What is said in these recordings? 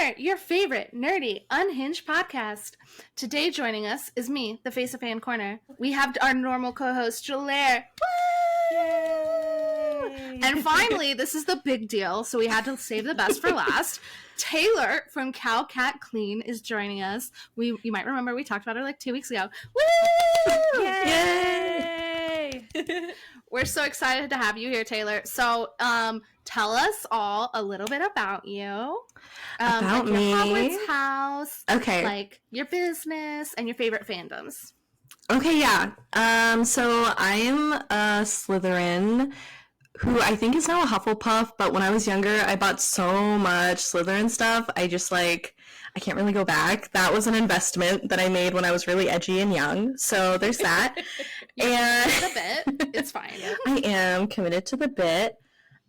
FanCorner, your favorite nerdy, unhinged podcast. Today joining us is me, the face of FanCorner. We have our normal co-host, Jelaire. Yay! And finally, this is the big deal, so we had to save the best for last. Taylor from CowCatClean is joining us. You might remember we talked about her like 2 weeks ago. Woo! Yay! We're so excited to have you here, Taylor. So, tell us all a little bit about you. About like me? Your Hogwarts house. Okay. Like your business and your favorite fandoms. Okay, yeah. So I'm a Slytherin who I think is now a Hufflepuff, but when I was younger, I bought so much Slytherin stuff. I can't really go back. That was an investment that I made when I was really edgy and young. So there's that. And the bit. It's fine. I am committed to the bit.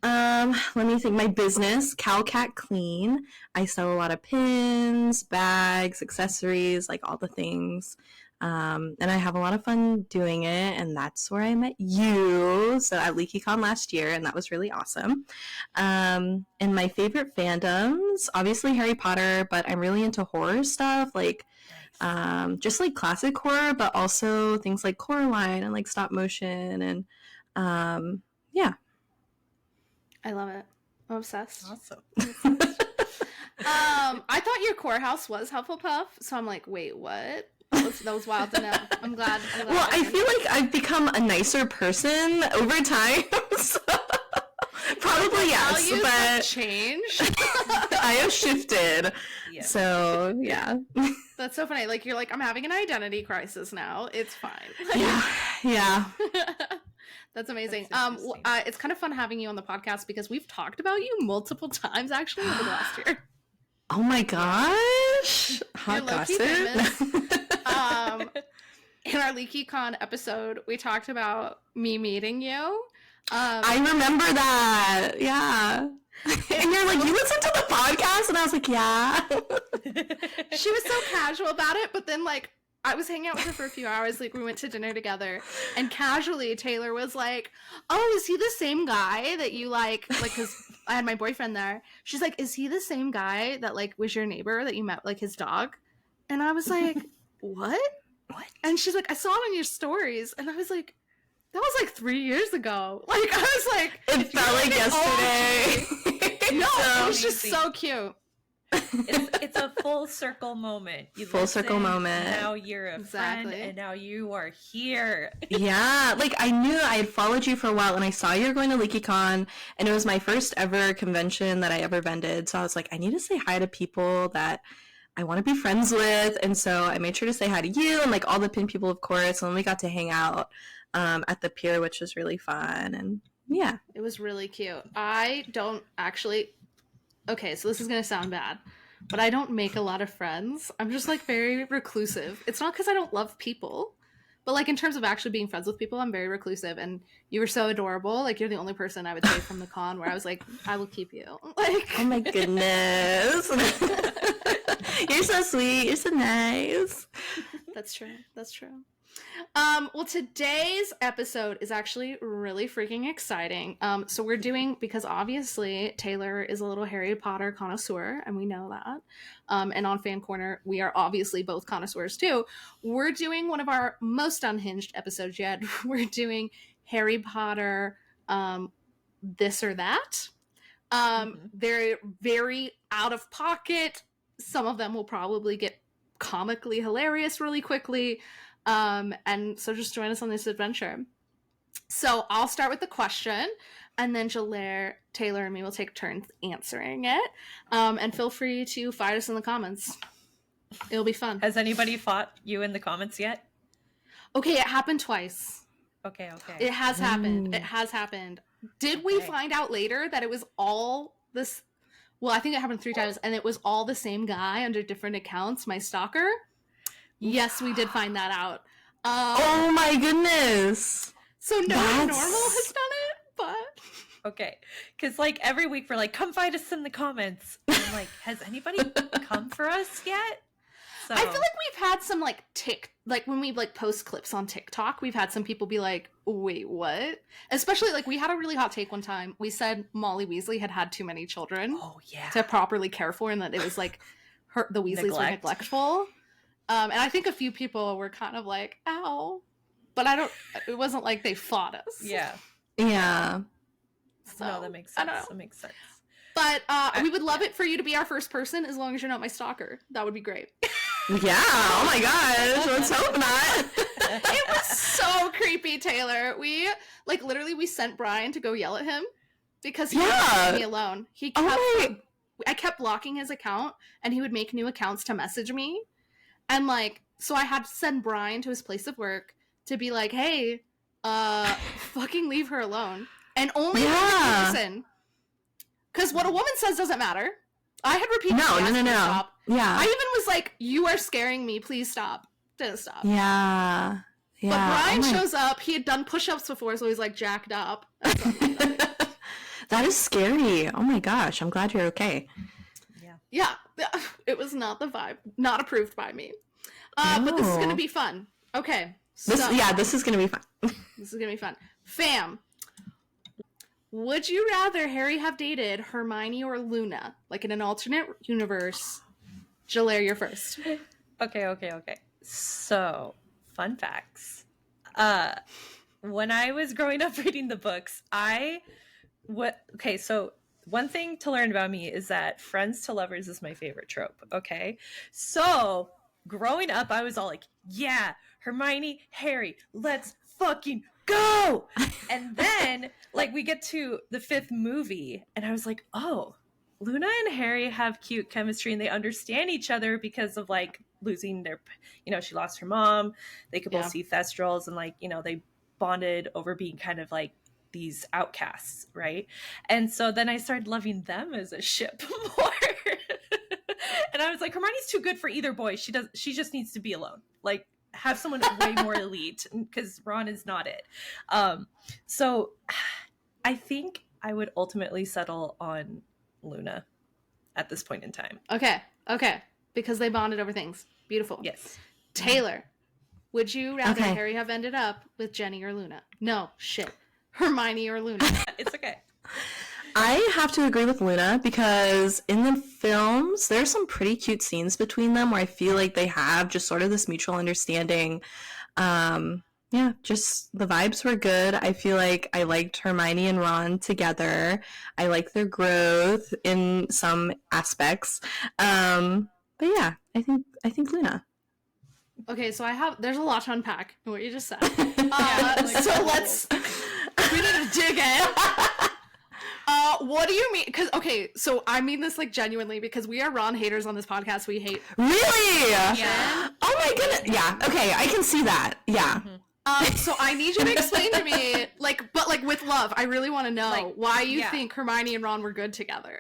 Let me think. My business, CowCatClean. I sell a lot of pins, bags, accessories, like all the things. And I have a lot of fun doing it, and that's where I met you. So at LeakyCon last year, and that was really awesome. And my favorite fandoms, obviously Harry Potter, but I'm really into horror stuff, like just like classic horror, but also things like Coraline and like stop motion, and yeah. I love it. I'm obsessed. Awesome. I thought your core house was Hufflepuff, so I'm like, wait, what? That was wild to know. I'm glad. Well, I feel like I've become a nicer person over time. So probably yes, but changed. I have shifted. Yeah. So yeah. That's so funny. Like you're like, I'm having an identity crisis now. It's fine. Yeah. That's amazing. It's kind of fun having you on the podcast because we've talked about you multiple times actually over the last year. Oh my gosh. Hot gossip. In our LeakyCon episode, we talked about me meeting you. I remember that. Yeah. And you're like, you listened to the podcast? And I was like, yeah. She was so casual about it, but then like I was hanging out with her for a few hours, like we went to dinner together, and casually Taylor was like, oh, is he the same guy that you like because I had my boyfriend there. She's like, is he the same guy that like was your neighbor that you met, like his dog? And I was like, what? And she's like, I saw it on your stories. And I was like, that was like 3 years ago. Like, I was like, it felt like yesterday. No, it was just so cute. It's a full circle moment. Full circle moment. Now you're a friend, and now you are here. Yeah, like I knew I had followed you for a while, and I saw you were going to LeakyCon, and it was my first ever convention that I ever vended. So I was like, I need to say hi to people that I want to be friends with, and so I made sure to say hi to you and like all the pin people, of course. And then we got to hang out at the pier, which was really fun, and yeah, it was really cute. I don't actually. Okay, so this is gonna sound bad, but I don't make a lot of friends. I'm just like very reclusive. It's not because I don't love people, but like in terms of actually being friends with people, I'm very reclusive. And you were so adorable. Like you're the only person I would say from the con where I was like, I will keep you. Like, oh my goodness. You're so sweet. You're so nice. That's true. That's true. Well, today's episode is actually really freaking exciting. So we're doing, because obviously Taylor is a little Harry Potter connoisseur, and we know that. And on FanCorner, we are obviously both connoisseurs too. We're doing one of our most unhinged episodes yet. We're doing Harry Potter, this or that. They're very out of pocket. Some of them will probably get comically hilarious really quickly. And so just join us on this adventure. So I'll start with the question, and then Jelaire, Taylor, and me will take turns answering it. And feel free to fight us in the comments. It'll be fun. Has anybody fought you in the comments yet? Okay, it happened twice. Okay. It has happened. It has happened. Did we find out later that it was all this? Well, I think it happened 3 times, and it was all the same guy under different accounts, my stalker. Yes, we did find that out. Oh my goodness. So no one normal has done it, but... Okay, because like every week we're like, come find us in the comments. And I'm like, has anybody come for us yet? So I feel like we've had some like when we like post clips on TikTok, we've had some people be like, wait, what? Especially like we had a really hot take one time. We said Molly Weasley had too many children to properly care for, and that it was like the Weasleys were neglectful. And I think a few people were kind of like, ow. But it wasn't like they fought us. Yeah. Yeah. So, no, that makes sense. That makes sense. But we would love it for you to be our first person as long as you're not my stalker. That would be great. Yeah. Oh my gosh. Let's hope not. It was so creepy, Taylor. We literally sent Brian to go yell at him because he wouldn't leave me alone. I kept blocking his account, and he would make new accounts to message me. And like, so I had to send Brian to his place of work to be like, hey, fucking leave her alone. And only listen. Because what a woman says doesn't matter. I had repeated no. Stop. Yeah. I even was like, you are scaring me. Please stop. Didn't stop. Yeah. But Brian shows up. He had done push-ups before, so he's like jacked up. That is scary. Oh my gosh. I'm glad you're okay. Yeah. It was not the vibe. Not approved by me. But this is going to be fun. Okay. This is going to be fun. This is going to be fun. Fam. Would you rather Harry have dated Hermione or Luna? Like in an alternate universe. Jelaire, you're first. Okay. So, fun facts. When I was growing up reading the books, so one thing to learn about me is that friends to lovers is my favorite trope, okay? So, growing up, I was all like, yeah, Hermione, Harry, let's fucking go! And then, like, we get to the 5th movie, and I was like, oh, Luna and Harry have cute chemistry, and they understand each other because of, like, losing their, she lost her mom, they could both see Thestrals, and, like, they bonded over being kind of, like, these outcasts, right? And so then I started loving them as a ship more. And I was like, Hermione's too good for either boy. She just needs to be alone. Like, have someone way more elite, because Ron is not it. So I think I would ultimately settle on Luna at this point in time. Okay. Because they bonded over things. Beautiful. Yes. Taylor, would you rather Harry have ended up with Jenny or Luna? No, shit. Hermione or Luna? It's okay. I have to agree with Luna because in the films, there's some pretty cute scenes between them where I feel like they have just sort of this mutual understanding. Just the vibes were good. I feel like I liked Hermione and Ron together. I like their growth in some aspects. But yeah, I think Luna. Okay, so there's a lot to unpack in what you just said. We need to dig in. What do you mean? So I mean this like genuinely because we are Ron haters on this podcast. We hate. Really? Yeah. Oh my goodness. Yeah. Okay, I can see that. Yeah. So I need you to explain to me, but with love. I really want to know why you think Hermione and Ron were good together.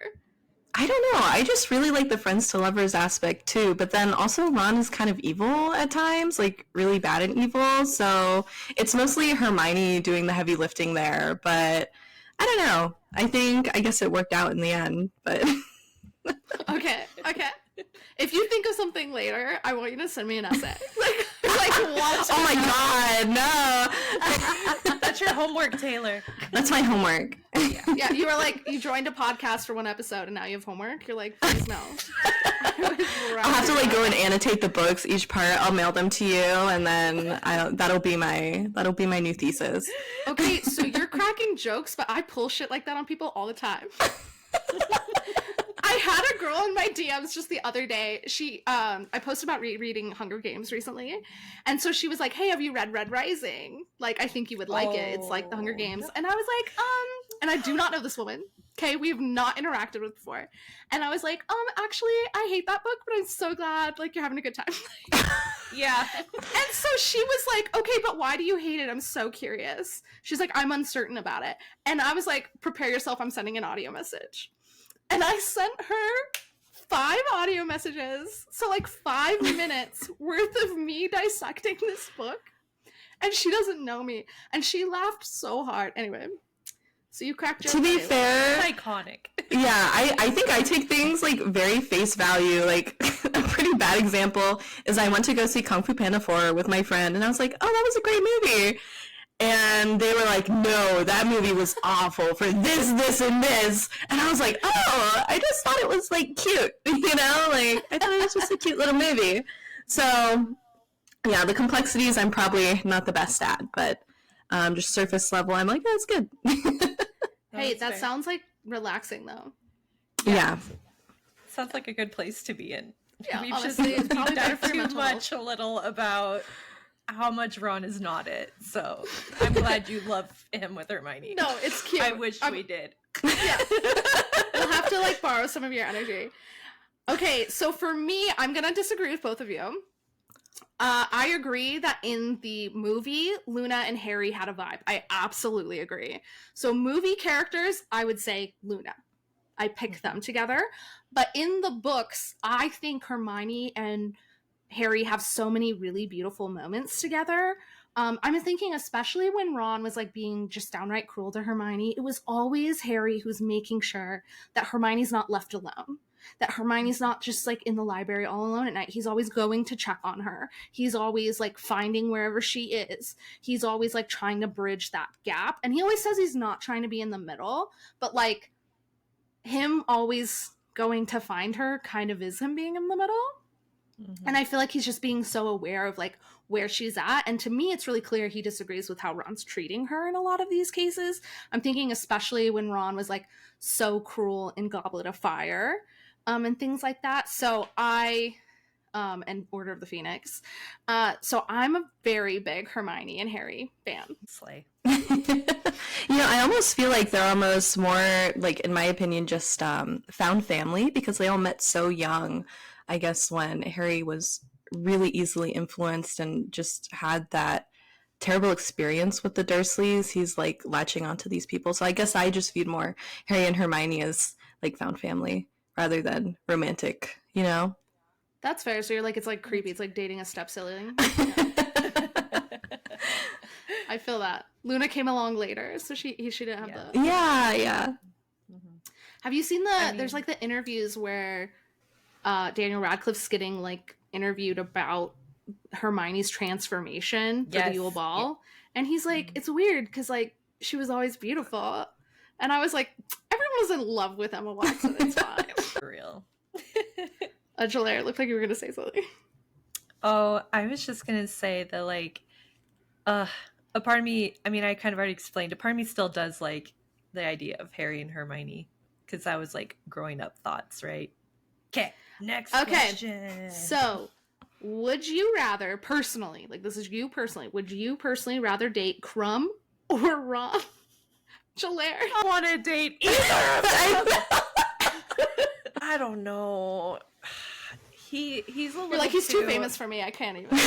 I don't know. I just really like the friends to lovers aspect too. But then also Ron is kind of evil at times, like really bad and evil. So it's mostly Hermione doing the heavy lifting there. But I don't know. I guess it worked out in the end. But okay. If you think of something later, I want you to send me an essay. What? Oh my god, no. That's your homework, Taylor. That's my homework. Yeah, you were like, you joined a podcast for one episode and now you have homework? You're like, please no. I'll have to go and annotate the books, each part. I'll mail them to you, and then that'll be my new thesis. Okay, so you're cracking jokes, but I pull shit like that on people all the time. I had a girl in my DMs just the other day. I posted about reading Hunger Games recently. And so she was like, hey, have you read Red Rising? Like, I think you would like it. It's like the Hunger Games. And I was like, and I do not know this woman. Okay, we've not interacted with before. And I was like, actually, I hate that book, but I'm so glad, you're having a good time. Yeah. And so she was like, okay, but why do you hate it? I'm so curious. She's like, I'm uncertain about it. And I was like, prepare yourself, I'm sending an audio message. And I sent her 5 audio messages, so 5 minutes worth of me dissecting this book, and she doesn't know me, and she laughed so hard. Anyway, so you cracked jokes. To be fair, it's iconic. Yeah, I think I take things like very face value. Like a pretty bad example is I went to go see Kung Fu Panda 4 with my friend, and I was like, oh, that was a great movie. And they were like, no, that movie was awful for this, and this. And I was like, oh, I just thought it was like cute, you know? Like, I thought it was just a cute little movie. So, yeah, the complexities I'm probably not the best at, but just surface level, I'm like, oh, it's good. Hey, that sounds like relaxing though. Yeah. Sounds like a good place to be in. Yeah, We've honestly, it's probably better talked for too mental much a little about how much Ron is not it. So I'm glad you love him with Hermione. No, it's cute. I wish we did. Yeah. We'll have to like borrow some of your energy. Okay, so for me, I'm gonna disagree with both of you. I agree that in the movie, Luna and Harry had a vibe. I absolutely agree. So movie characters, I would say Luna. I pick them together. But in the books, I think Hermione and Harry have so many really beautiful moments together. I'm thinking especially when Ron was like being just downright cruel to Hermione, it was always Harry who's making sure that Hermione's not left alone. That Hermione's not just like in the library all alone at night. He's always going to check on her. He's always like finding wherever she is. He's always like trying to bridge that gap. And he always says he's not trying to be in the middle, but like him always going to find her kind of is him being in the middle. Mm-hmm. And I feel like he's just being so aware of like where she's at. And to me, it's really clear he disagrees with how Ron's treating her in a lot of these cases. I'm thinking especially when Ron was like so cruel in Goblet of Fire. And things like that. So and Order of the Phoenix. So I'm a very big Hermione and Harry fan. Slay. I almost feel like they're almost more, like, in my opinion, just found family because they all met so young. I guess when Harry was really easily influenced and just had that terrible experience with the Dursleys, he's like latching onto these people. So I guess I just viewed more Harry and Hermione as like found family rather than romantic, you know? That's fair. So you're like, it's like creepy. It's like dating a step sibling. I feel that. Luna came along later, so she didn't have the... Yeah. Mm-hmm. Have you seen there's like the interviews where Daniel Radcliffe's getting like interviewed about Hermione's transformation for the Yule Ball. Yeah. And he's like, it's weird because like she was always beautiful. And I was like, everyone was in love with Emma Watson. It's fine. For real. Jelaire, it looked like you were going to say something. Oh, I was just going to say that, like, a part of me, I mean, I kind of already explained, a part of me still does like the idea of Harry and Hermione. Because that was, like, growing up thoughts, right? Okay, next question. So, would you rather, personally, like, this is you personally, would you personally rather date Crumb or Ron? Jelaire. I don't want to date either of them. I don't know. He's a little. You're like, he's too famous for me. I can't even.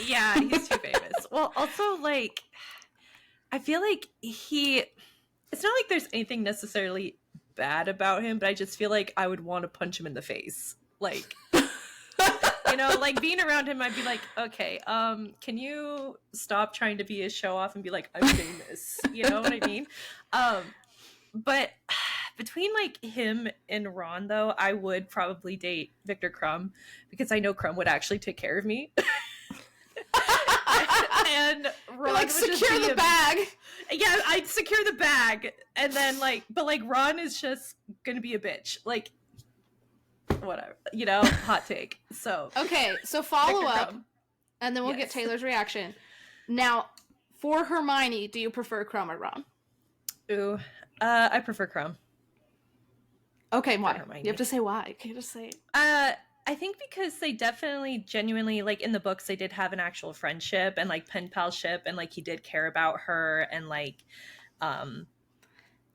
Yeah, he's too famous. Well, also, like, I feel like it's not like there's anything necessarily bad about him, but I just feel like I would want to punch him in the face. Like, like being around him, I'd be like, okay, can you stop trying to be a show off and be like, I'm famous? You know what I mean? But between like him and Ron, though, I would probably date Victor Crumb because I know Crumb would actually take care of me. And Ron like, would secure the bag. Yeah, I'd secure the bag, and then but Ron is just gonna be a bitch. Like, whatever, hot take. So okay, so follow up, and then we'll get Taylor's reaction. Now, for Hermione, do you prefer Crumb or Ron? Ooh, I prefer Crumb. Okay, why? You have to say why. Can you just say? I think because they definitely genuinely, like, in the books, they did have an actual friendship and like pen palship, and like he did care about her, and like,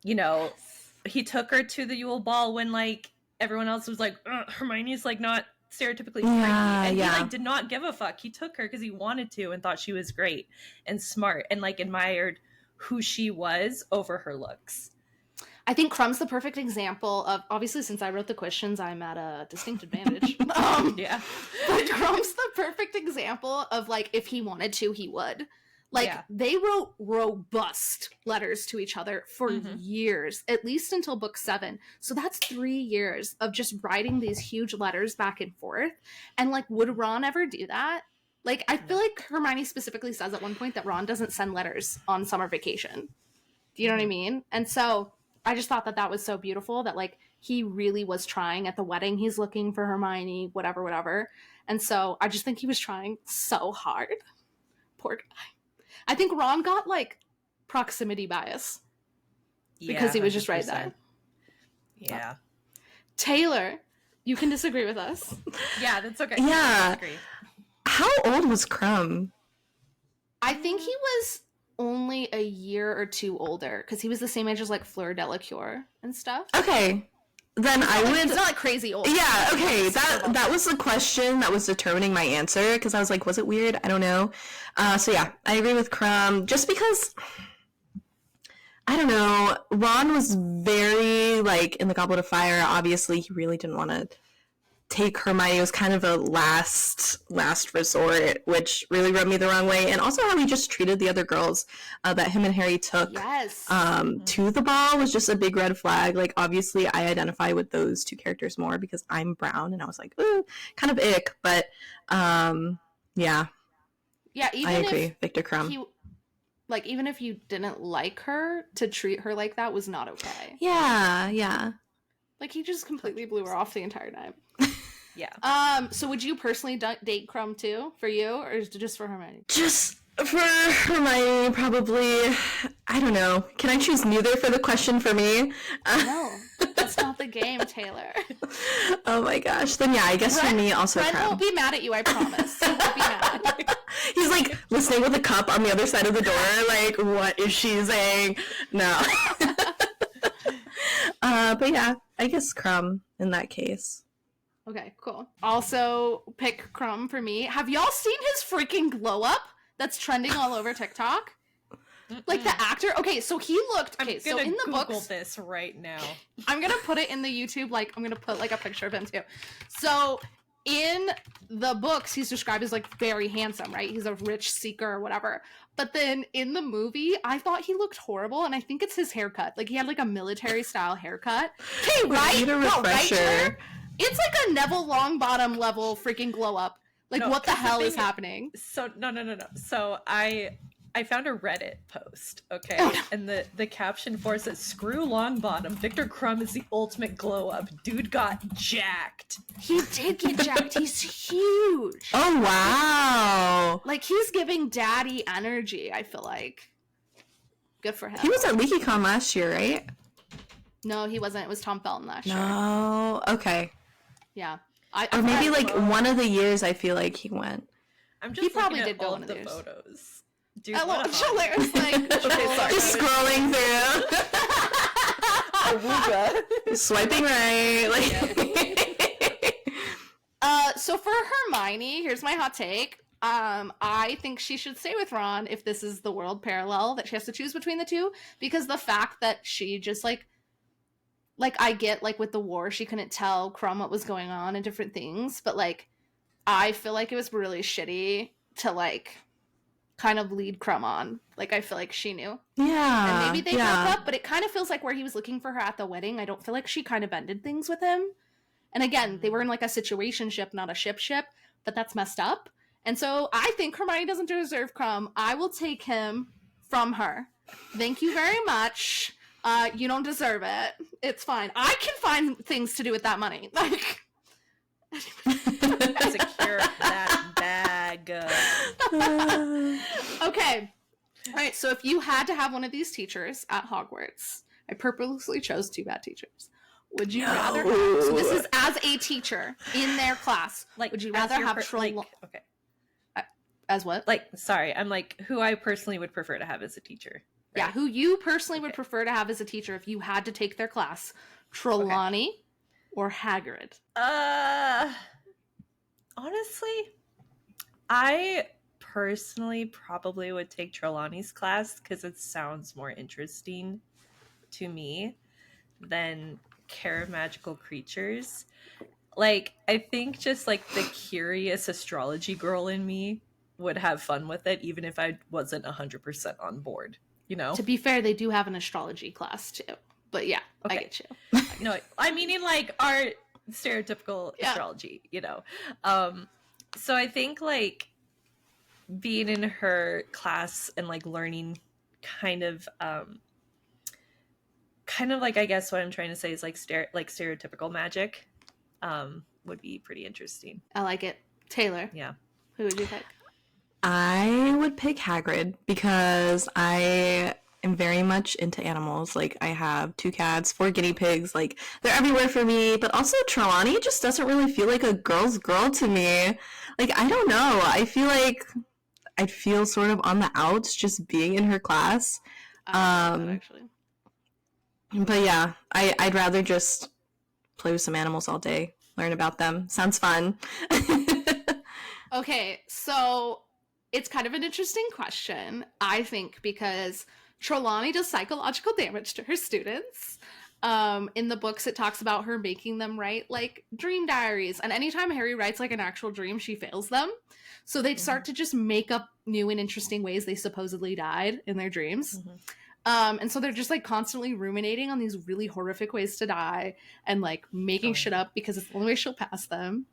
he took her to the Yule Ball when like everyone else was like, Hermione's like not stereotypically pretty, and he like did not give a fuck. He took her because he wanted to and thought she was great and smart and like admired who she was over her looks. I think Crumb's the perfect example of, obviously since I wrote the questions, I'm at a distinct advantage. Yeah. But Crumb's the perfect example of like, if he wanted to, he would. Like, Yeah. they wrote robust letters to each other for years, at least until book 7. So that's 3 years of just writing these huge letters back and forth. And, like, would Ron ever do that? Like, I feel like Hermione specifically says at one point that Ron doesn't send letters on summer vacation. Do you know what I mean? And so I just thought that that was so beautiful that, like, he really was trying at the wedding. He's looking for Hermione, whatever. And so I just think he was trying so hard. Poor guy. I think Ron got, like, proximity bias. Because he was just right there. Yeah. Taylor, you can disagree with us. Yeah, that's okay. Yeah. How old was Crumb? I think he was only a year or 2 older, because he was the same age as, like, Fleur Delacour and stuff. Okay. Then I would... He's not, like, crazy old. Yeah, okay. That was the question that was determining my answer, because I was like, was it weird? I don't know. So yeah, I agree with Crumb. Just because... I don't know. Ron was very, like, in the Goblet of Fire. Obviously, he really didn't want to take Hermione. It was kind of a last resort, which really rubbed me the wrong way. And also how he just treated the other girls that him and Harry took to the ball was just a big red flag. Like, obviously, I identify with those 2 characters more because I'm brown, and I was like, ooh, kind of ick. But, yeah. Yeah, even I agree. Victor Crumb. Like, even if you didn't like her, to treat her like that was not okay. Yeah. Like, he just completely blew her off the entire time. Yeah. So would you personally date Crumb too, for you, or is it just for Hermione? Just for Hermione, probably. I don't know. Can I choose neither for the question for me? No, that's not the game, Taylor. Oh my gosh. Then yeah, I guess for me also Brent Crumb. won't be mad at you, I promise. He won't be mad. He's like listening with a cup on the other side of the door, like, what is she saying? No. But yeah, I guess Crumb in that case. Okay, cool. Also, pick Crumb for me. Have y'all seen his freaking glow up that's trending all over TikTok? Like, the actor. Okay, so he looked. Okay, so in the Google books, this right now. I'm gonna put it in the YouTube. Like, I'm gonna put like a picture of him too. So in the books, he's described as like very handsome, right? He's a rich seeker or whatever. But then in the movie, I thought he looked horrible, and I think it's his haircut. Like, he had like a military style haircut. Okay, right? Need a refresher. Right, it's like a Neville Longbottom level freaking glow up. Like, what the hell is happening? So no. So I found a Reddit post, okay? Oh, no. And the caption for it says, "Screw Longbottom. Victor Crumb is the ultimate glow up. Dude got jacked." He did get jacked. He's huge. Oh, wow. Like, he's giving daddy energy, I feel like. Good for him. He was at LeakyCon last year, right? No, he wasn't. It was Tom Felton last year. No. Okay. Yeah. Or maybe like one of the years I feel like he went. I'm just He probably looking did at go all one of of the these. photos. Dude, Hello, what a hot- Jelaire. Like, Okay, sorry. Just scrolling through. Swiping right. Like. So for Hermione, here's my hot take. I think she should stay with Ron if this is the world parallel that she has to choose between the two, because the fact that she just like I get, like, with the war, she couldn't tell Crumb what was going on and different things, but like I feel like it was really shitty to like kind of lead Crumb on. Like, I feel like she knew. Yeah. And maybe they broke up, but it kind of feels like where he was looking for her at the wedding, I don't feel like she kind of ended things with him. And again, they were in like a situationship, not a ship, but that's messed up. And so I think Hermione doesn't deserve Crumb. I will take him from her. Thank you very much. You don't deserve it. It's fine. I can find things to do with that money. Like, Secure that bag. okay. All right. So if you had to have one of these teachers at Hogwarts, I purposely chose 2 bad teachers. Would you rather have, so this is as a teacher in their class. Like, would you rather have okay. As what? Like, sorry, I'm like, who I personally would prefer to have as a teacher. Right? Yeah, who you personally would prefer to have as a teacher if you had to take their class. Trelawney or Hagrid? Honestly, I personally probably would take Trelawney's class because it sounds more interesting to me than Care of Magical Creatures. Like, I think just like the curious astrology girl in me would have fun with it, even if I wasn't 100% on board, you know? To be fair, they do have an astrology class too. But yeah, okay. I get you. No, I mean in like our stereotypical astrology, you know? So I think like being in her class and like learning kind of like, I guess what I'm trying to say is like stereotypical magic would be pretty interesting. I like it. Taylor. Yeah. Who would you pick? I would pick Hagrid because I am very much into animals. Like, I have 2 cats, 4 guinea pigs. Like, they're everywhere for me. But also, Trelawney just doesn't really feel like a girl's girl to me. Like, I don't know. I feel like I'd feel sort of on the outs just being in her class. Actually. But yeah, I'd rather just play with some animals all day, learn about them. Sounds fun. Okay, so it's kind of an interesting question, I think, because Trelawney does psychological damage to her students. In the books, it talks about her making them write, like, dream diaries. And anytime Harry writes, like, an actual dream, she fails them. So they'd start to just make up new and interesting ways they supposedly died in their dreams. And so they're just, like, constantly ruminating on these really horrific ways to die and, like, making shit up because it's the only way she'll pass them.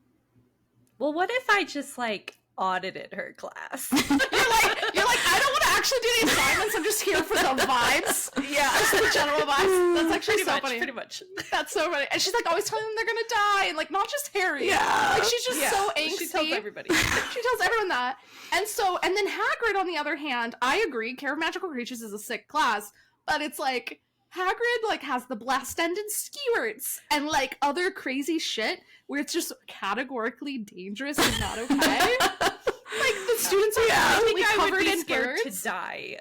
Well, what if I just, like, audited her class? You're like, I don't want to actually do the assignments. I'm just here for the vibes. Yeah. Just the general vibes. That's actually funny. Pretty much. That's so funny. And she's, like, always telling them they're going to die. And, like, not just Harry. Yeah. Like, she's just so angsty. She tells everybody. She tells everyone that. And then Hagrid, on the other hand, I agree, Care of Magical Creatures is a sick class. But it's, like, Hagrid, like, has the blast-ended skewerts and, like, other crazy shit where it's just categorically dangerous and not okay. Like, the students are completely covered in scared birds. to die.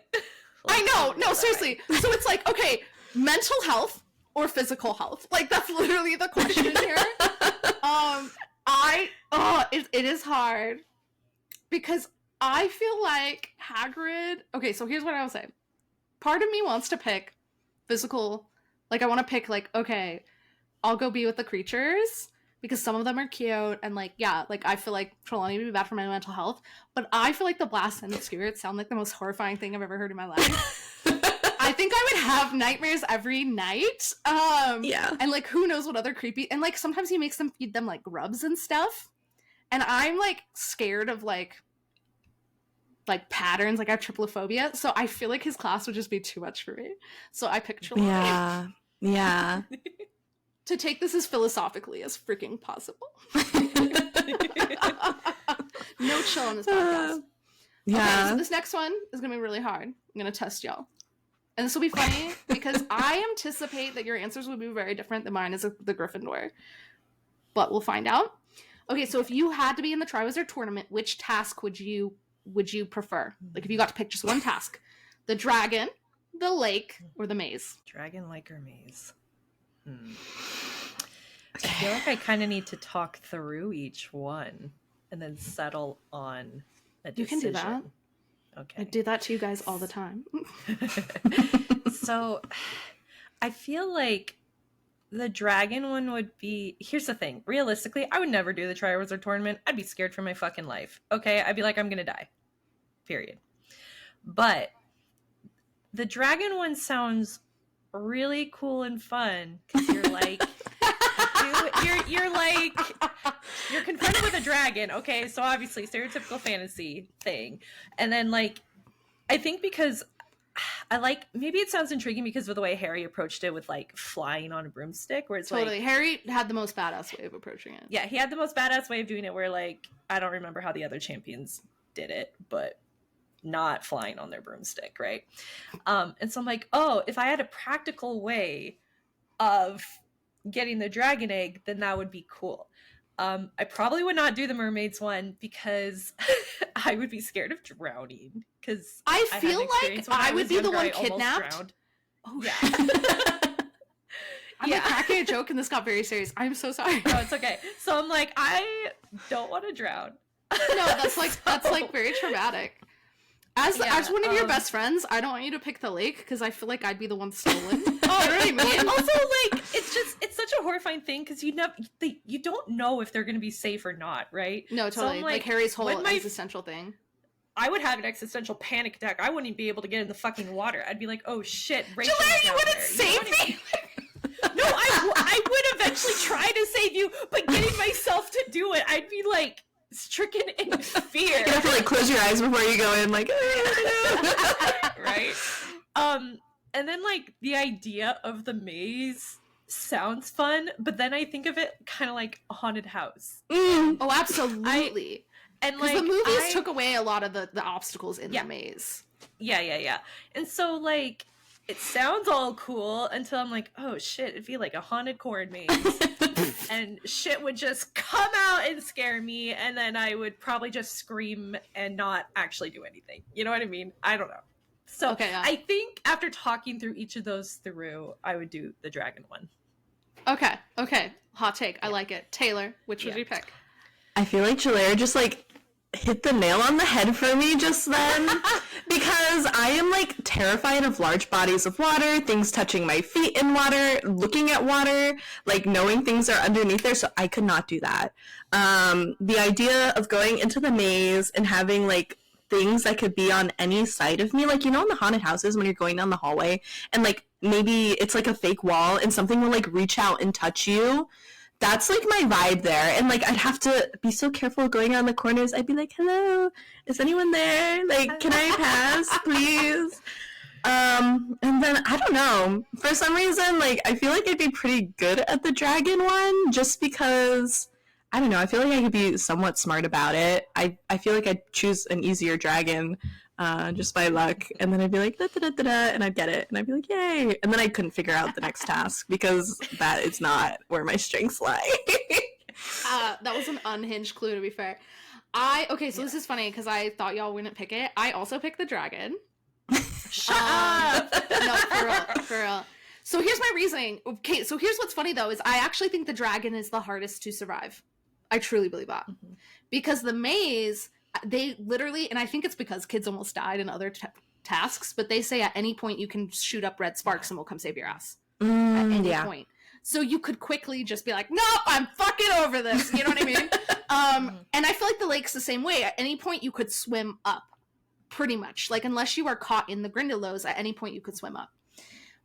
I know. No, seriously. So it's like, okay, mental health or physical health? Like, that's literally the question here. It is hard because I feel like Hagrid... Okay, so here's what I'll say. Part of me wants to pick physical... Like, I want to pick, like, okay, I'll go be with the creatures because some of them are cute and, like, yeah, like, I feel like Trelawney would be bad for my mental health, but I feel like the blast and the skewerts sound like the most horrifying thing I've ever heard in my life. I think I would have nightmares every night. Yeah. And, like, who knows what other creepy... And, like, sometimes he makes them feed them, like, grubs and stuff. And I'm, like, scared of, like, patterns. Like, I have trypophobia. So I feel like his class would just be too much for me. So I picked Trelawney. Yeah. Yeah. To take this as philosophically as freaking possible. No chill on this podcast. Yeah. Okay, so this next one is going to be really hard. I'm going to test y'all. And this will be funny because I anticipate that your answers will be very different than mine as the Gryffindor. But we'll find out. Okay, so if you had to be in the Triwizard Tournament, which task would you prefer? Like, if you got to pick just one task. The dragon, the lake, or the maze? Dragon, lake, or maze? I feel like I kind of need to talk through each one and then settle on a decision. You can do that. Okay. I do that to you guys all the time. So I feel like the dragon one would be... Here's the thing. Realistically, I would never do the Triwizard Tournament. I'd be scared for my fucking life. Okay? I'd be like, I'm gonna die. Period. But the dragon one sounds really cool and fun because you're like... you're confronted with a dragon. Okay, so obviously stereotypical fantasy thing. And then, like, I think because I like... Maybe it sounds intriguing because of the way Harry approached it with, like, flying on a broomstick, where it's totally. like... Harry had the most badass way of approaching it. Yeah, he had the most badass way of doing it where, like, I don't remember how the other champions did it, but not flying on their broomstick, right? And so I'm like, oh, if I had a practical way of getting the dragon egg, then that would be cool. I probably would not do the mermaids one because I would be scared of drowning. Because I feel like I would be the one kidnapped. Oh, yeah. I'm like cracking a joke and this got very serious. I'm so sorry. No, it's okay. So I'm like, I don't want to drown. No, that's like very traumatic. As one of your best friends, I don't want you to pick the lake because I feel like I'd be the one stolen. Oh, really? And also, like, it's such a horrifying thing because you don't know if they're going to be safe or not, right? No, totally. So like Harry's whole existential thing. I would have an existential panic attack. I wouldn't be able to get in the fucking water. I'd be like, oh shit, Rachel's Jelaire, you down wouldn't there. save me? No, I would eventually try to save you, but getting myself to do it, I'd be like stricken in fear. You have to like close your eyes before you go in, like right. And then like the idea of the maze sounds fun, but then I think of it kind of like a haunted house. Oh, absolutely. And because like the movies took away a lot of the obstacles in Yeah. the maze. Yeah. And so like it sounds all cool until I'm like, oh shit, it'd be like a haunted corn maze. And shit would just come out and scare me, and then I would probably just scream and not actually do anything. You know what I mean? I don't know. So Okay, yeah. I think after talking through each of those through, I would do the dragon one. Okay. Hot take. I like it. Taylor, which would Yeah. you pick? I feel like Jelaire just like hit the nail on the head for me just then, because I am like terrified of large bodies of water, things touching my feet in water, looking at water, like knowing things are underneath there, so I could not do that. The idea of going into the maze and having like things that could be on any side of me, like, you know, in the haunted houses when you're going down the hallway and like maybe it's like a fake wall and something will like reach out and touch you. That's like my vibe there, and like I'd have to be so careful going around the corners. I'd be like, hello, is anyone there? Like, can I pass, please? And then I don't know, for some reason, like I feel like I'd be pretty good at the dragon one, just because I don't know, I feel like I could be somewhat smart about it. I feel like I'd choose an easier dragon just by luck, and then I'd be like, da, da, da, da, da, and I'd get it, and I'd be like, yay, and then I couldn't figure out the next task, because that is not where my strengths lie. That was an unhinged clue, to be fair. This is funny, because I thought y'all wouldn't pick it. I also picked the dragon. Shut up! No, for real. So here's my reasoning. Okay, so here's what's funny, though, is I actually think the dragon is the hardest to survive. I truly believe that. Mm-hmm. Because the maze, they literally, and I think it's because kids almost died in other tasks, but they say at any point you can shoot up red sparks and we'll come save your ass. At any point. So you could quickly just be like, nope, I'm fucking over this. You know what I mean? And I feel like the lake's the same way. At any point you could swim up. Pretty much. Like, unless you are caught in the grindylows, at any point you could swim up.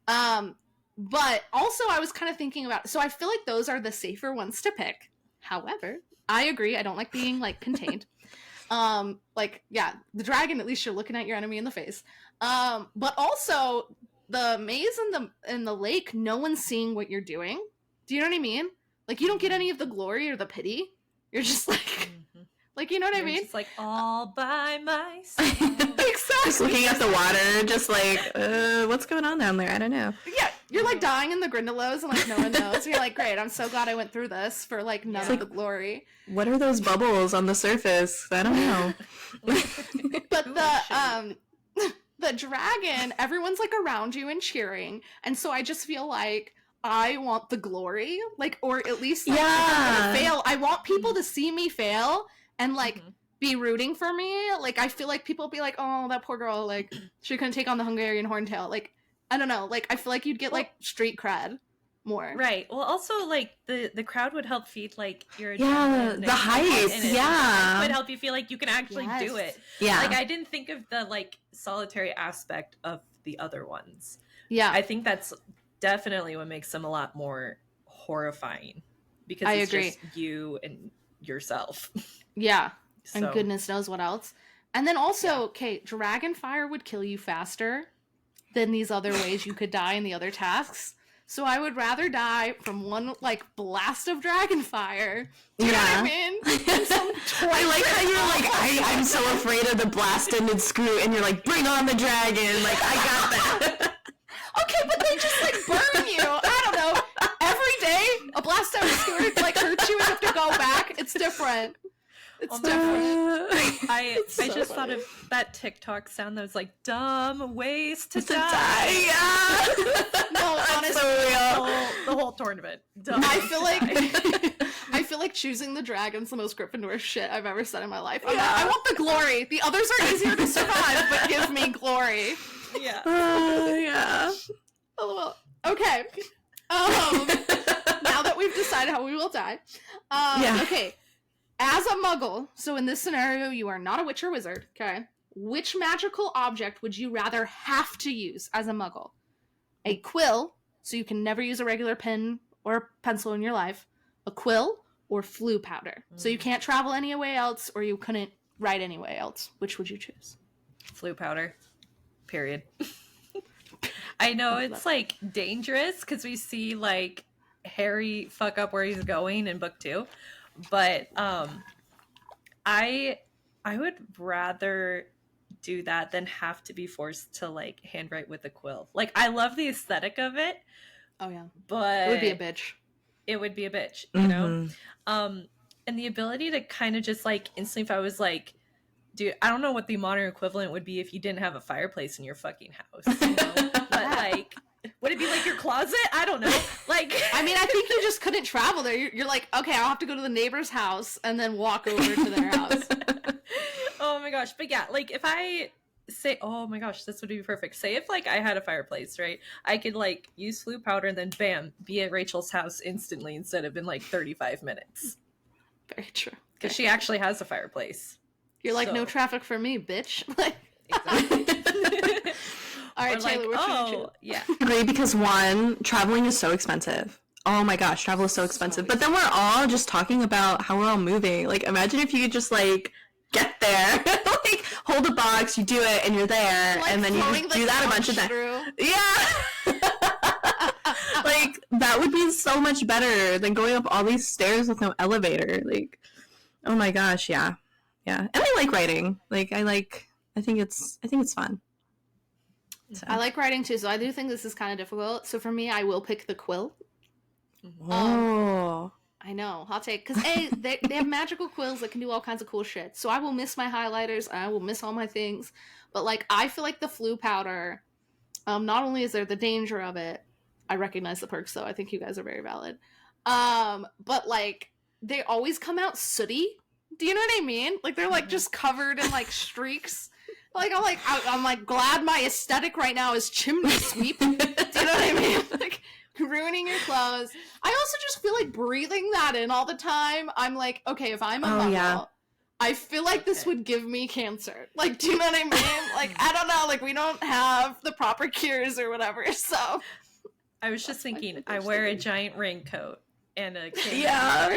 But also I was kind of thinking about, so I feel like those are the safer ones to pick. However, I agree. I don't like being like contained. Like, yeah, the dragon, at least you're looking at your enemy in the face. But also the maze in the lake, no one's seeing what you're doing. Do you know what I mean? Like, you don't get any of the glory or the pity. You're just like, like, you know what I mean? It's like all by myself. Exactly. Just looking at the water, just like, what's going on down there? I don't know. Yeah, you're like dying in the grindylows and like no one knows. And you're like, great, I'm so glad I went through this for like none of like, the glory. What are those bubbles on the surface? I don't know. But the dragon, everyone's like around you and cheering, and so I just feel like I want the glory, like, or at least like, if I'm gonna fail, I want people to see me fail and like be rooting for me. Like, I feel like people will be like, oh, that poor girl, like she couldn't take on the Hungarian horntail. Like, I don't know, like I feel like you'd get like street cred more. Right. Well, also like the crowd would help feed like your the hype. It would help you feel like you can actually do Yes. it. Yeah. Like, I didn't think of the like solitary aspect of the other ones. Yeah, I think that's definitely what makes them a lot more horrifying, because I it's agree. just you and yourself. yeah, and So, goodness knows what else. And then also, okay, dragon fire would kill you faster than these other ways you could die in the other tasks. So I would rather die from one like blast of dragon fire. Do you know what I mean? Than some I like how you're like, I'm so afraid of the blast-ended screw, and you're like, bring on the dragon. Like, I got that. Okay, but they just like burn you. I don't know. Every day, a blast out of skewer like hurts you and you have to go back. It's different. It's different. I so just thought funny. of that TikTok sound that was like, dumb ways to To die. die, yeah. No, That's honestly, so real. The whole tournament. Dumb I ways feel to like die. I feel like choosing the dragon's the most Gryffindor shit I've ever said in my life. I'm Yeah. like, I want the glory. The others are easier to survive, but give me glory. Yeah. Yeah. LOL. Okay. Now that we've decided how we will die. Yeah. Okay. As a muggle, so in this scenario, you are not a witch or wizard, okay? which magical object would you rather have to use as a muggle? A quill, so you can never use a regular pen or pencil in your life, a quill, or flue powder. So you can't travel anywhere else, or you couldn't write anywhere else. Which would you choose? Flue powder. Period. I know it's like dangerous because we see like Harry fuck up where he's going in book 2, but I would rather do that than have to be forced to like handwrite with a quill. Like I love the aesthetic of it. Oh yeah, but it would be a bitch. It would be a bitch, you know. And the ability to kind of just like instantly, if I was like, dude, I don't know what the modern equivalent would be if you didn't have a fireplace in your fucking house, you know? But like, would it be like your closet? I don't know. Like, I mean, I think you just couldn't travel there. You're like, okay, I'll have to go to the neighbor's house and then walk over to their house. Oh my gosh. But yeah, like if I say, oh my gosh, this would be perfect. Say if like I had a fireplace, right? I could like use flue powder and then bam, be at Rachel's house instantly instead of in like 35 minutes. Very true. Because she actually has a fireplace. You're like, so. No traffic for me, bitch. Like, exactly. All right, Taylor, like, what should you choose? Yeah. Agree, because one, traveling is so expensive. Oh my gosh, travel is so expensive. But then we're all just talking about how we're all moving. Like, imagine if you could just like get there, like hold a box, you do it, and you're there, like and then you just do that a bunch of times. Yeah. Like that would be so much better than going up all these stairs with no elevator. Like, oh my gosh, yeah. And I like writing. Like I think it's fun. So. I like writing too, so I do think this is kind of difficult. So for me, I will pick the quill. Oh. I know, hot take. Because they have magical quills that can do all kinds of cool shit. So I will miss my highlighters, I will miss all my things. But like, I feel like the flue powder, not only is there the danger of it, I recognize the perks though. I think you guys are very valid. But like, they always come out sooty. Do you know what I mean? Like they're like just covered in like streaks. Like I'm like glad my aesthetic right now is chimney sweep. Do you know what I mean? Like ruining your clothes. I also just feel like breathing that in all the time. I'm like, okay, if I'm a muggle, I feel like this would give me cancer. Like, do you know what I mean? Like, I don't know. Like, we don't have the proper cures or whatever. So I was just thinking, I wear a giant raincoat and a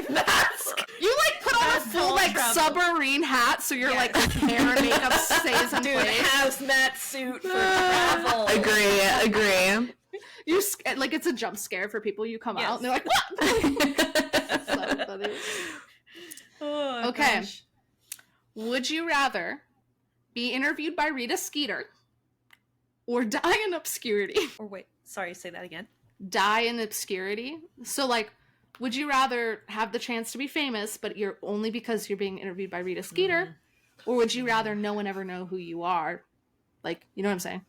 mask. You like put on a full like submarine hat, so your like hair and makeup stays in place. Hazmat suit for travel. Agree. You like it's a jump scare for people. You come out and they're like, what? So funny. Oh, okay. Gosh. Would you rather be interviewed by Rita Skeeter or die in obscurity? Or wait, sorry, say that again. Die in obscurity. So like, would you rather have the chance to be famous, but you're only because you're being interviewed by Rita Skeeter, or would you rather no one ever know who you are? Like, you know what I'm saying?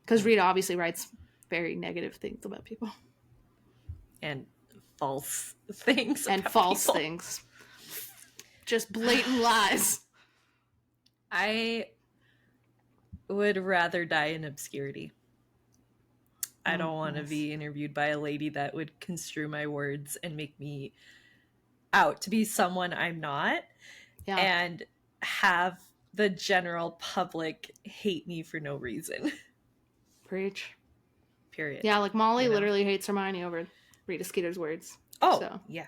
Because Rita obviously writes very negative things about people. And false things. And false things. Just blatant lies. I would rather die in obscurity. I don't want to be interviewed by a lady that would construe my words and make me out to be someone I'm not. Yeah. And have the general public hate me for no reason. Preach. Period. Yeah, like Molly literally hates Hermione over Rita Skeeter's words. Oh, so. Yeah.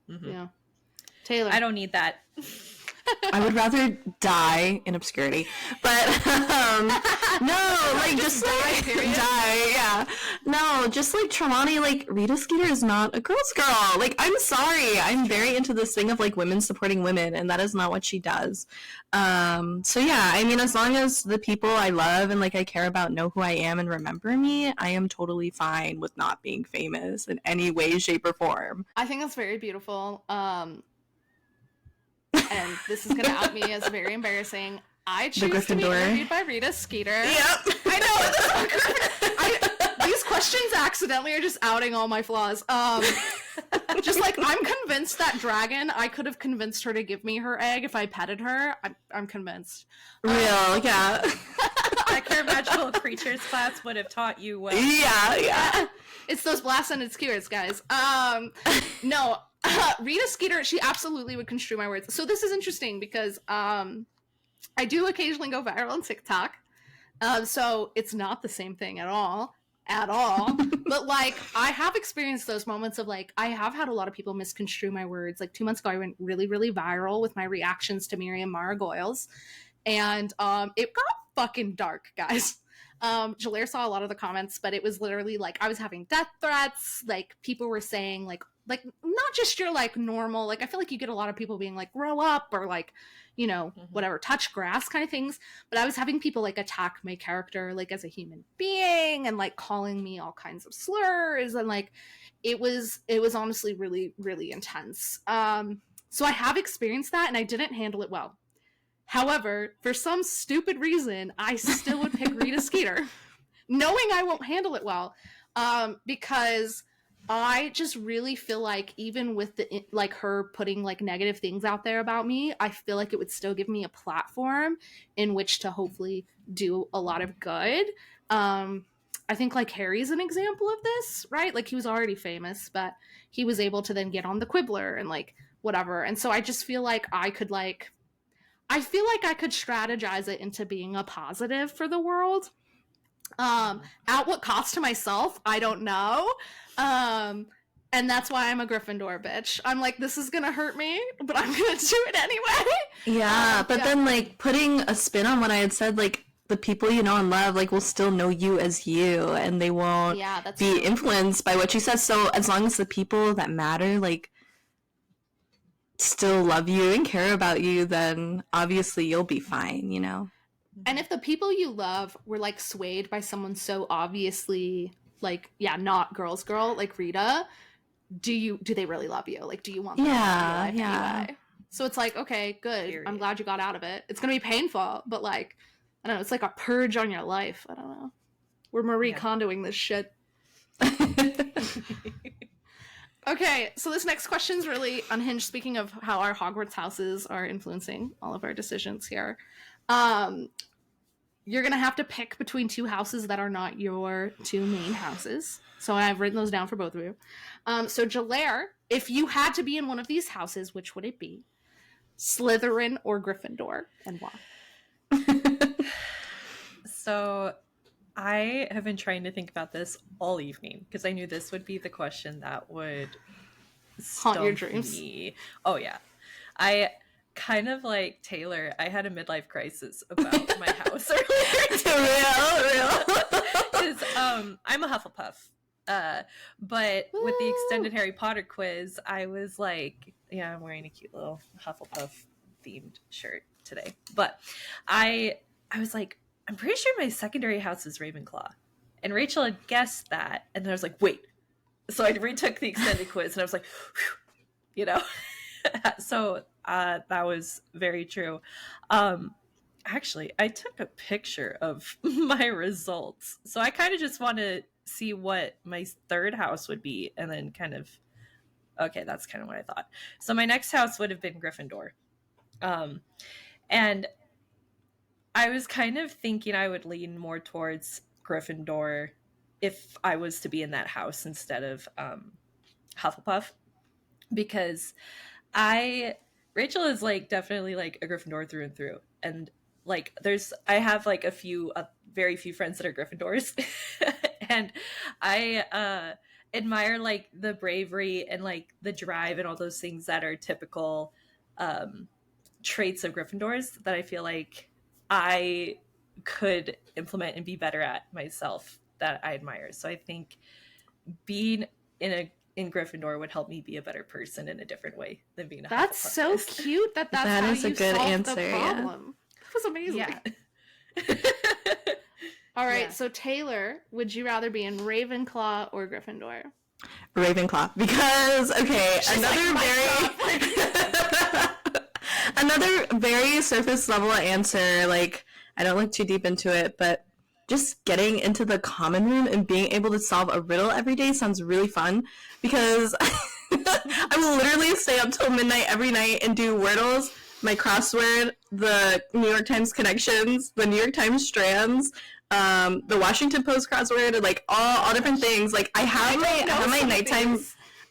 Mm-hmm. Yeah. Taylor. I don't need that. I would rather die in obscurity, but no, like just die, yeah. No, just like Trelawney, like Rita Skeeter is not a girl's girl. Like, I'm sorry, I'm very into this thing of like women supporting women, and that is not what she does. So yeah, I mean, as long as the people I love and like I care about know who I am and remember me, I am totally fine with not being famous in any way, shape, or form. I think that's very beautiful. And this is going to out me as very embarrassing. I choose to be interviewed by Rita Skeeter. Yep. I know. These questions accidentally are just outing all my flaws. Just like, I'm convinced that dragon, I could have convinced her to give me her egg if I petted her. I'm convinced. Real, yeah. Like your magical creatures class would have taught you well. Yeah. It's those blast-ended skewerts, guys. No. Rita Skeeter, she absolutely would construe my words. So this is interesting because I do occasionally go viral on TikTok. So it's not the same thing at all. But like, I have experienced those moments of like, I have had a lot of people misconstrue my words. Like 2 months ago, I went really, really viral with my reactions to Miriam Margoyles. And it got fucking dark, guys. Jelaire saw a lot of the comments, but it was literally like, I was having death threats. Like people were saying like not just your like normal, like I feel like you get a lot of people being like, grow up, or like, you know, whatever, touch grass kind of things. But I was having people like attack my character like as a human being and like calling me all kinds of slurs, and like it was honestly really, really intense. So I have experienced that and I didn't handle it well. However, for some stupid reason, I still would pick Rita Skeeter, knowing I won't handle it well, because I just really feel like even with the like her putting like negative things out there about me, I feel like it would still give me a platform in which to hopefully do a lot of good. I think like Harry's an example of this, right? Like he was already famous, but he was able to then get on the Quibbler and like whatever. And so I just feel like I could strategize it into being a positive for the world. At what cost to myself, I don't know. And that's why I'm a Gryffindor bitch. I'm like, this is gonna hurt me, but I'm gonna do it anyway. Yeah, but then like putting a spin on what I had said, like the people you know and love like will still know you as you, and they won't be influenced by what you said. So as long as the people that matter like still love you and care about you, then obviously you'll be fine, you know? And if the people you love were like swayed by someone so obviously like, yeah, not girl's girl, like Rita, do they really love you? Like, do you want them to love you anyway? So it's like, okay, good. Period. I'm glad you got out of it. It's gonna be painful, but like, I don't know, it's like a purge on your life. I don't know. We're Marie Kondoing this shit. Okay, so this next question's really unhinged, speaking of how our Hogwarts houses are influencing all of our decisions here. You're going to have to pick between two houses that are not your two main houses. So I've written those down for both of you. So Jelaire, if you had to be in one of these houses, which would it be? Slytherin or Gryffindor, and why? So I have been trying to think about this all evening because I knew this would be the question that would haunt your dreams. Me. Oh yeah, I kind of like Taylor. I had a midlife crisis about my house earlier. Real. Because I'm a Hufflepuff, but with the extended Harry Potter quiz, I was like, yeah, I'm wearing a cute little Hufflepuff themed shirt today, but I was like, I'm pretty sure my secondary house is Ravenclaw. And Rachel had guessed that. And then I was like, wait. So I retook the extended quiz and I was like, whew, you know. So that was very true. Actually, I took a picture of my results. So I kind of just want to see what my third house would be. And then kind of, okay, that's kind of what I thought. So my next house would have been Gryffindor. And I was kind of thinking I would lean more towards Gryffindor if I was to be in that house instead of Hufflepuff, because Rachel is like definitely like a Gryffindor through and through, and like I have like very few friends that are Gryffindors, and I admire like the bravery and like the drive and all those things that are typical traits of Gryffindors that I feel like I could implement and be better at myself that I admire. So I think being in Gryffindor would help me be a better person in a different way than being a That's Hufflepuff so is. Cute that how is you a good solved answer, the problem. That was amazing. Yeah. All right, so Taylor, would you rather be in Ravenclaw or Gryffindor? Ravenclaw, because another very surface level answer. Like, I don't look too deep into it, but just getting into the common room and being able to solve a riddle every day sounds really fun, because I will literally stay up till midnight every night and do Wordles, my crossword, the New York Times connections, the New York Times strands, the Washington Post crossword, and like all different things. Like I have my nighttime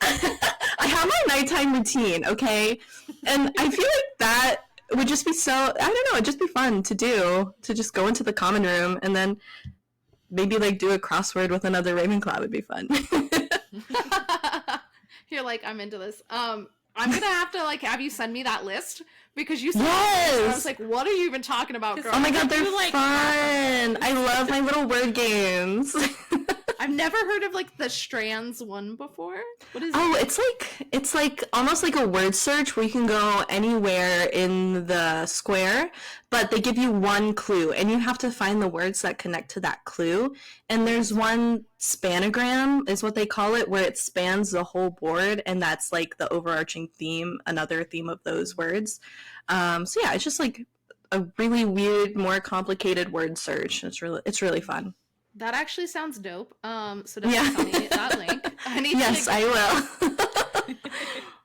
I have my nighttime routine, okay? And I feel like that it would just be so, I don't know, it'd just be fun to do, to just go into the common room and then maybe like do a crossword with another Ravenclaw would be fun. You're like, I'm into this. I'm gonna have to like have you send me that list because you said Yes! I was like, what are you even talking about, girl? Oh my god, they're like, fun! I love my little word games. I've never heard of like the strands one before. What is it? It's like almost like a word search where you can go anywhere in the square, but they give you one clue and you have to find the words that connect to that clue. And there's one spanogram is what they call it, where it spans the whole board, and that's like the overarching theme, another theme of those words. So yeah, it's just like a really weird, more complicated word search. It's really fun. That actually sounds dope. So definitely tell me that link. Yes, I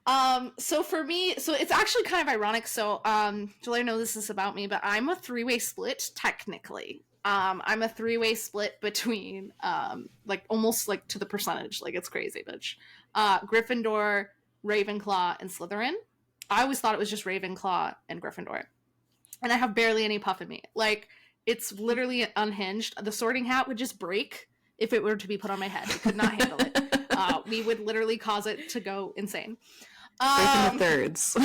will. So for me, so it's actually kind of ironic. So, Jelaire knows this about me, but I'm a three-way split technically. I'm a three-way split between, like almost like to the percentage, like it's crazy, bitch. Gryffindor, Ravenclaw, and Slytherin. I always thought it was just Ravenclaw and Gryffindor, and I have barely any puff in me. Like, it's literally unhinged. The sorting hat would just break if it were to be put on my head. It could not handle it. We would literally cause it to go insane. Breaking the thirds.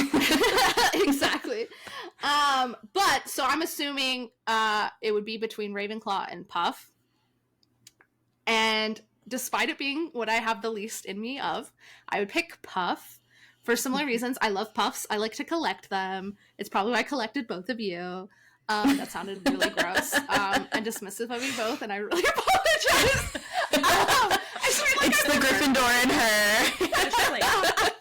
Exactly. But so I'm assuming it would be between Ravenclaw and Puff. And despite it being what I have the least in me of, I would pick Puff for similar reasons. I love puffs. I like to collect them. It's probably why I collected both of you. That sounded really gross and dismissive of you both, and I really apologize. I just feel like it's the Gryffindor in her.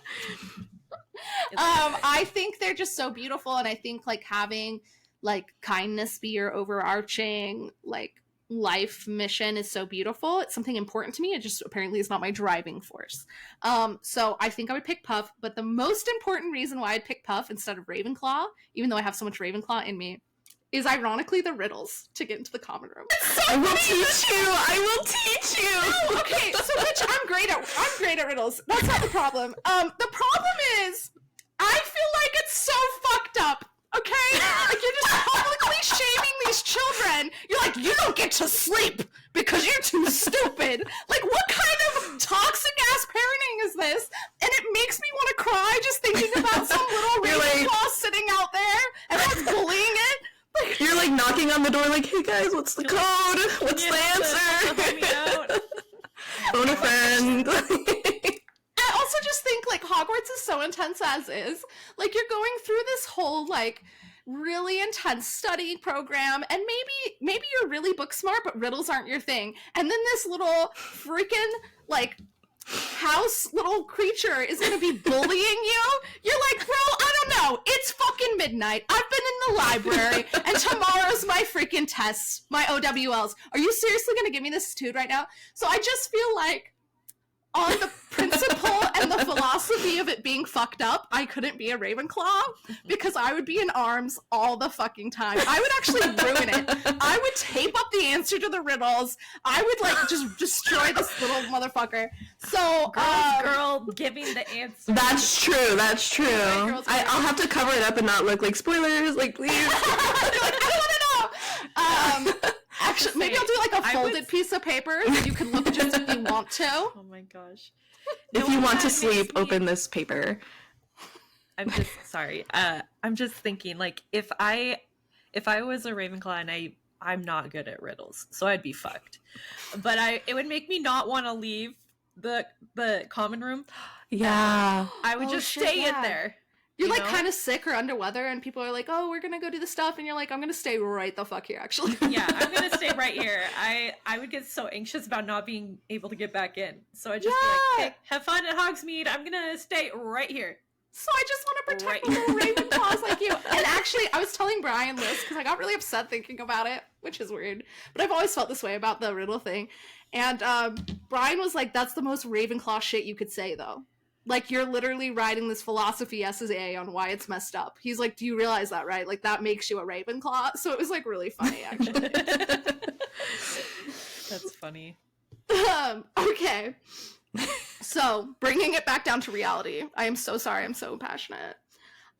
I think they're just so beautiful, and I think like having like kindness be your overarching like life mission is so beautiful. It's something important to me. It just apparently is not my driving force. So I think I would pick Puff, but the most important reason why I'd pick Puff instead of Ravenclaw, even though I have so much Ravenclaw in me, is ironically the riddles to get into the common room. I will teach you. I will teach you. Oh, okay, so bitch, I'm great at riddles. That's not the problem. The problem is I feel like it's so fucked up. Okay, like you're just publicly shaming these children. You're like, you don't get to sleep because you're too stupid. Like, what kind of toxic ass parenting is this? And it makes me want to cry just thinking about some little Ravenclaw sitting out there and everyone's bullying it. Like, you're like knocking on the door like, hey guys, what's the code? What's the answer? Phone a friend. I also just think like Hogwarts is so intense as is. Like you're going through this whole like really intense study program, and maybe you're really book smart, but riddles aren't your thing. And then this little freaking like house little creature is gonna be bullying you. You're like, bro, I don't know. It's fucking midnight. I've been in the library, and tomorrow's my freaking tests, my OWLs. Are you seriously gonna give me this attitude right now? So I just feel like, on the principle and the philosophy of it being fucked up, I couldn't be a Ravenclaw because I would be in arms all the fucking time. I would actually ruin it. I would tape up the answer to the riddles. I would like just destroy this little motherfucker. So, girl giving the answer. That's true. That's true. I'll have to cover it up and not look like spoilers. Like, please. You're like, I don't want to know. Actually, maybe I'll do like a folded piece of paper that you can look at just if you want to. Oh my gosh. If you want to sleep, open this paper. I'm just sorry. I'm just thinking like if I was a Ravenclaw and I'm not good at riddles, so I'd be fucked. But it would make me not want to leave the common room. Yeah. I would just stay in there. You're like kind of sick or under weather, and people are like, "Oh, we're gonna go do the stuff," and you're like, "I'm gonna stay right the fuck here." Actually, yeah, I'm gonna stay right here. I would get so anxious about not being able to get back in, so I just be like, "Hey, have fun at Hogsmeade. I'm gonna stay right here." So I just want to protect the little Ravenclaws like you. And actually, I was telling Brian this because I got really upset thinking about it, which is weird. But I've always felt this way about the riddle thing. And Brian was like, "That's the most Ravenclaw shit you could say, though." Like, you're literally writing this philosophy essay on why it's messed up. He's like, do you realize that, right? Like, that makes you a Ravenclaw. So it was, like, really funny, actually. That's funny. Okay. So, bringing it back down to reality. I am so sorry. I'm so passionate.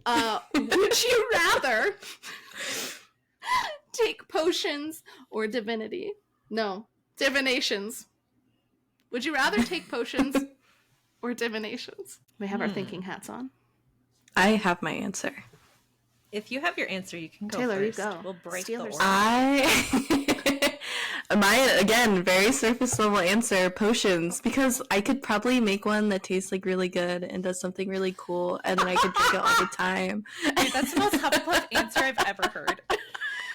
Would you rather take potions or divinity? No, divinations. Would you rather take potions or divinations? We have our thinking hats on. I have my answer. If you have your answer, you can go Taylor, first. you go. We'll break Steal the her order. My, again, very surface level answer, potions, because I could probably make one that tastes like really good and does something really cool, and then I could drink it all the time. Dude, that's the most Hufflepuff answer I've ever heard.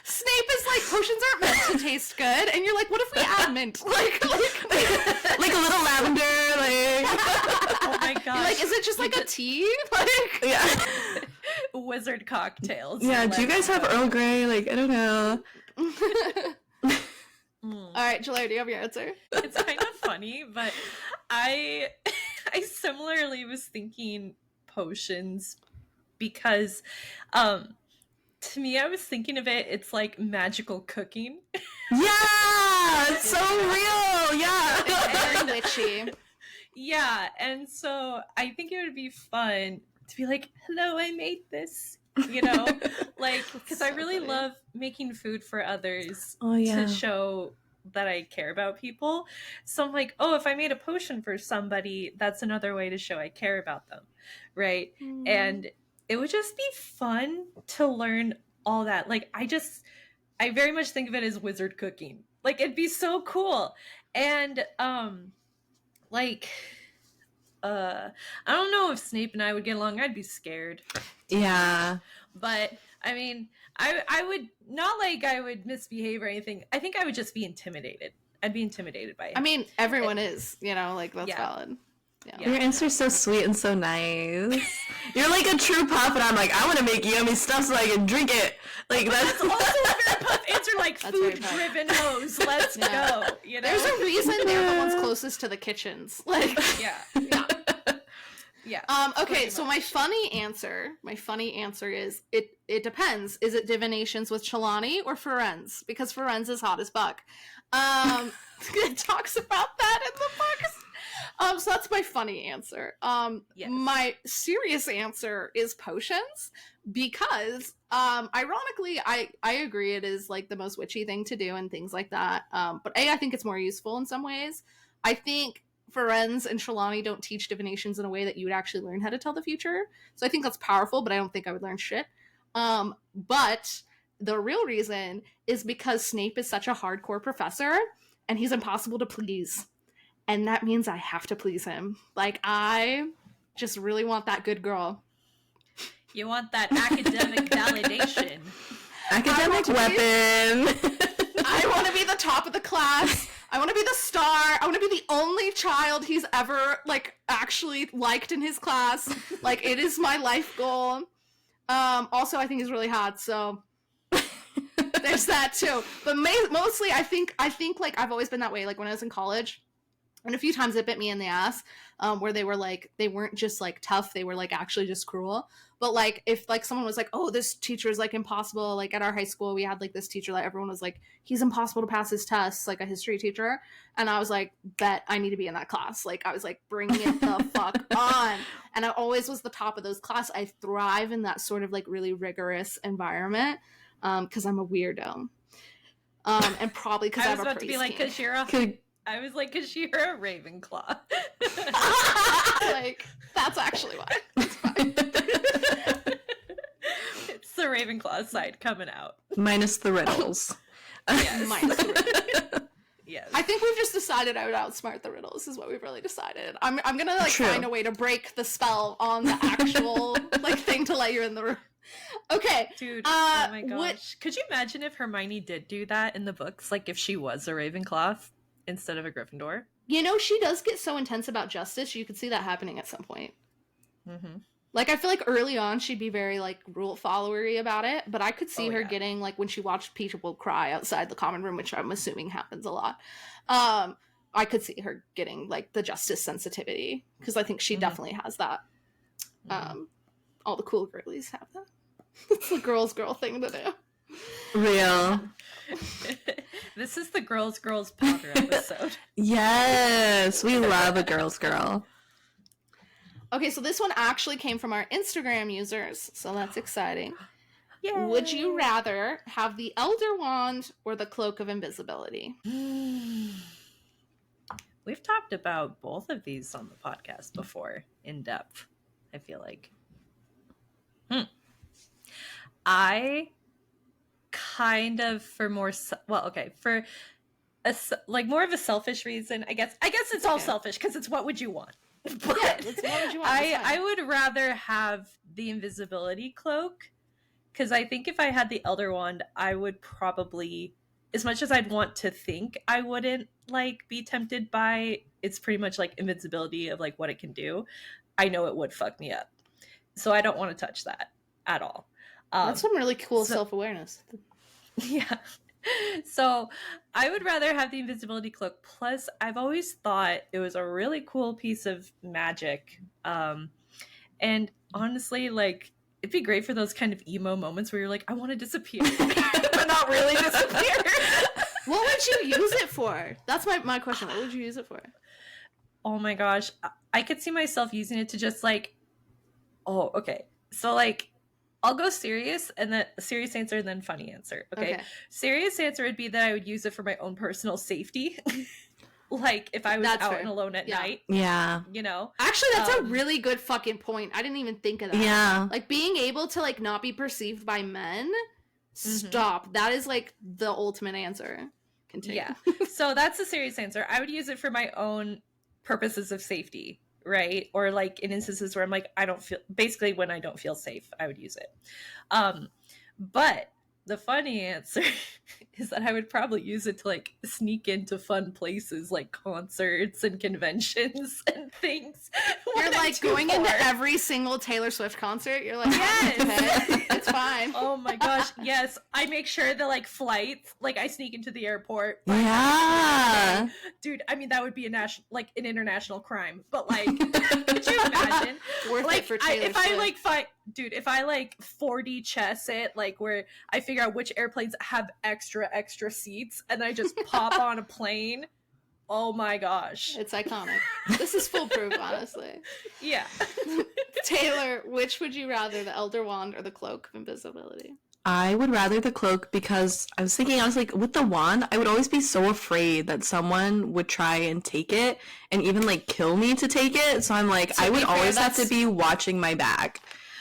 Snape is like, potions aren't meant to taste good, and you're like, what if we add mint? Like Like a little lavender, like. Oh my gosh. You're like, is it just like a tea? Like, Yeah. Wizard cocktails. Yeah, do you guys have Earl Grey? Like, I don't know. All right, Jelaire, do you have your answer? It's kind of funny, but I similarly was thinking potions because to me I was thinking of it's like magical cooking. Yeah! It's so real! Yeah! It's very witchy. Yeah, and so I think it would be fun to be like, hello, I made this. You know, like, because I really love making food for others to show that I care about people. So I'm like, oh, if I made a potion for somebody, that's another way to show I care about them, right? And it would just be fun to learn all that. Like, I very much think of it as wizard cooking. Like, it'd be so cool. And I don't know if Snape and I would get along. I'd be scared. Yeah. But I mean, I would not like I would misbehave or anything. I think I would just be intimidated. I'd be intimidated by it. I mean, everyone is, you know, like, that's valid. Yeah. Your answer's so sweet and so nice. You're like a true puff, and I'm like, I want to make yummy stuff so I can drink it. Like, that's also a very puff answer, like food-driven hoes. Let's go. You know, there's a reason they're the ones closest to the kitchens. Like, yeah. Okay, so my funny answer is it depends. Is it divinations with Trelawney or Ferenz? Because Ferenz is hot as fuck. It talks about that in the books. So that's my funny answer. Yes. My serious answer is potions because, ironically, I agree it is like the most witchy thing to do and things like that. But I think it's more useful in some ways. I think Ferenz and Trelawney don't teach divinations in a way that you would actually learn how to tell the future. So I think that's powerful, but I don't think I would learn shit. But the real reason is because Snape is such a hardcore professor and he's impossible to please. And that means I have to please him. Like, I just really want that good girl. You want that academic validation. academic weapon. I want to be the top of the class. I want to be the star. I want to be the only child he's ever, like, actually liked in his class. Like, it is my life goal. Also, I think he's really hot, so there's that, too. But mostly, I think, like, I've always been that way. Like, when I was in college, and a few times it bit me in the ass, where they were, like, they weren't just, like, tough. They were, like, actually just cruel. But, like, if, like, someone was like, oh, this teacher is, like, impossible. Like, at our high school, we had, like, this teacher that everyone was like, he's impossible to pass his tests, like, a history teacher. And I was like, bet I need to be in that class. Like, I was like, bring it the fuck on. And I always was the top of those classes. I thrive in that sort of, like, really rigorous environment because I'm a weirdo. And probably because I was about to be like, because you're a... I was like, because you're a Ravenclaw. Like, that's actually why. It's fine. It's the Ravenclaw side coming out. Minus the riddles. Yes. Minus the riddles. Yes. I think we've just decided I would outsmart the riddles is what we've really decided. I'm gonna, like, find a way to break the spell on the actual, like, thing to let you in the room. Okay. Dude, oh my gosh. Could you imagine if Hermione did do that in the books? Like, if she was a Ravenclaw instead of a Gryffindor? You know, she does get so intense about justice. You could see that happening at some point. Mm-hmm. Like, I feel like early on she'd be very, like, rule followery about it, but I could see her getting, like, when she watched people cry outside the common room, which I'm assuming happens a lot, I could see her getting, like, the justice sensitivity, because I think she definitely has that. All the cool girlies have that. It's the girl thing to do. Real. This is the Girls Potter episode. Yes, we love a girl. Okay, so this one actually came from our Instagram users, so that's exciting. Yay. Would you rather have the Elder Wand or the Cloak of Invisibility? We've talked about both of these on the podcast before in depth, I feel like. I kind of, for more, for a, like more of a selfish reason, I guess it's all selfish because it's what would you want? But Yeah, it's what would you want? I would rather have the invisibility cloak, because I think if I had the Elder Wand, I would probably, as much as I'd want to think I wouldn't like be tempted by it's pretty much like invincibility of like what it can do, I know it would fuck me up. So I don't want to touch that at all. That's some really cool self-awareness. Yeah. So I would rather have the invisibility cloak. Plus, I've always thought it was a really cool piece of magic. And honestly, like, it'd be great for those kind of emo moments where you're like, I want to disappear, but not really disappear. What would you use it for? That's my question. What would you use it for? Oh my gosh. I could see myself using it to just like, oh, okay. So like, I'll go serious and then serious answer and then funny answer. Okay. Serious answer would be that I would use it for my own personal safety. Like if I was out and alone at night. Yeah. You know? Actually, that's a really good fucking point. I didn't even think of that. Yeah. Like being able to like not be perceived by men. Stop. That is like the ultimate answer. Continue. Yeah. So that's the serious answer. I would use it for my own purposes of safety. Right? Or like in instances where I'm like, basically when I don't feel safe, I would use it. But the funny answer is that I would probably use it to like sneak into fun places like concerts and conventions and things. You're like going into every single Taylor Swift concert. You're like, yes, it's fine. Oh my gosh, yes. I make sure the like flights, like I sneak into the airport. Yeah. Dude, I mean that would be an international crime. But like, could you imagine? Worth like, it for Taylor if Swift. I like fight, dude, if I like 4D chess it, like where I figure out which airplanes have extra seats, and I just pop on a plane. Oh my gosh. It's iconic. This is foolproof, honestly. Yeah. Taylor, which would you rather, the Elder Wand or the Cloak of Invisibility? I would rather the cloak because I was thinking, I was like, with the wand, I would always be so afraid that someone would try and take it and even like kill me to take it. So I'm like, I would always have to be watching my back.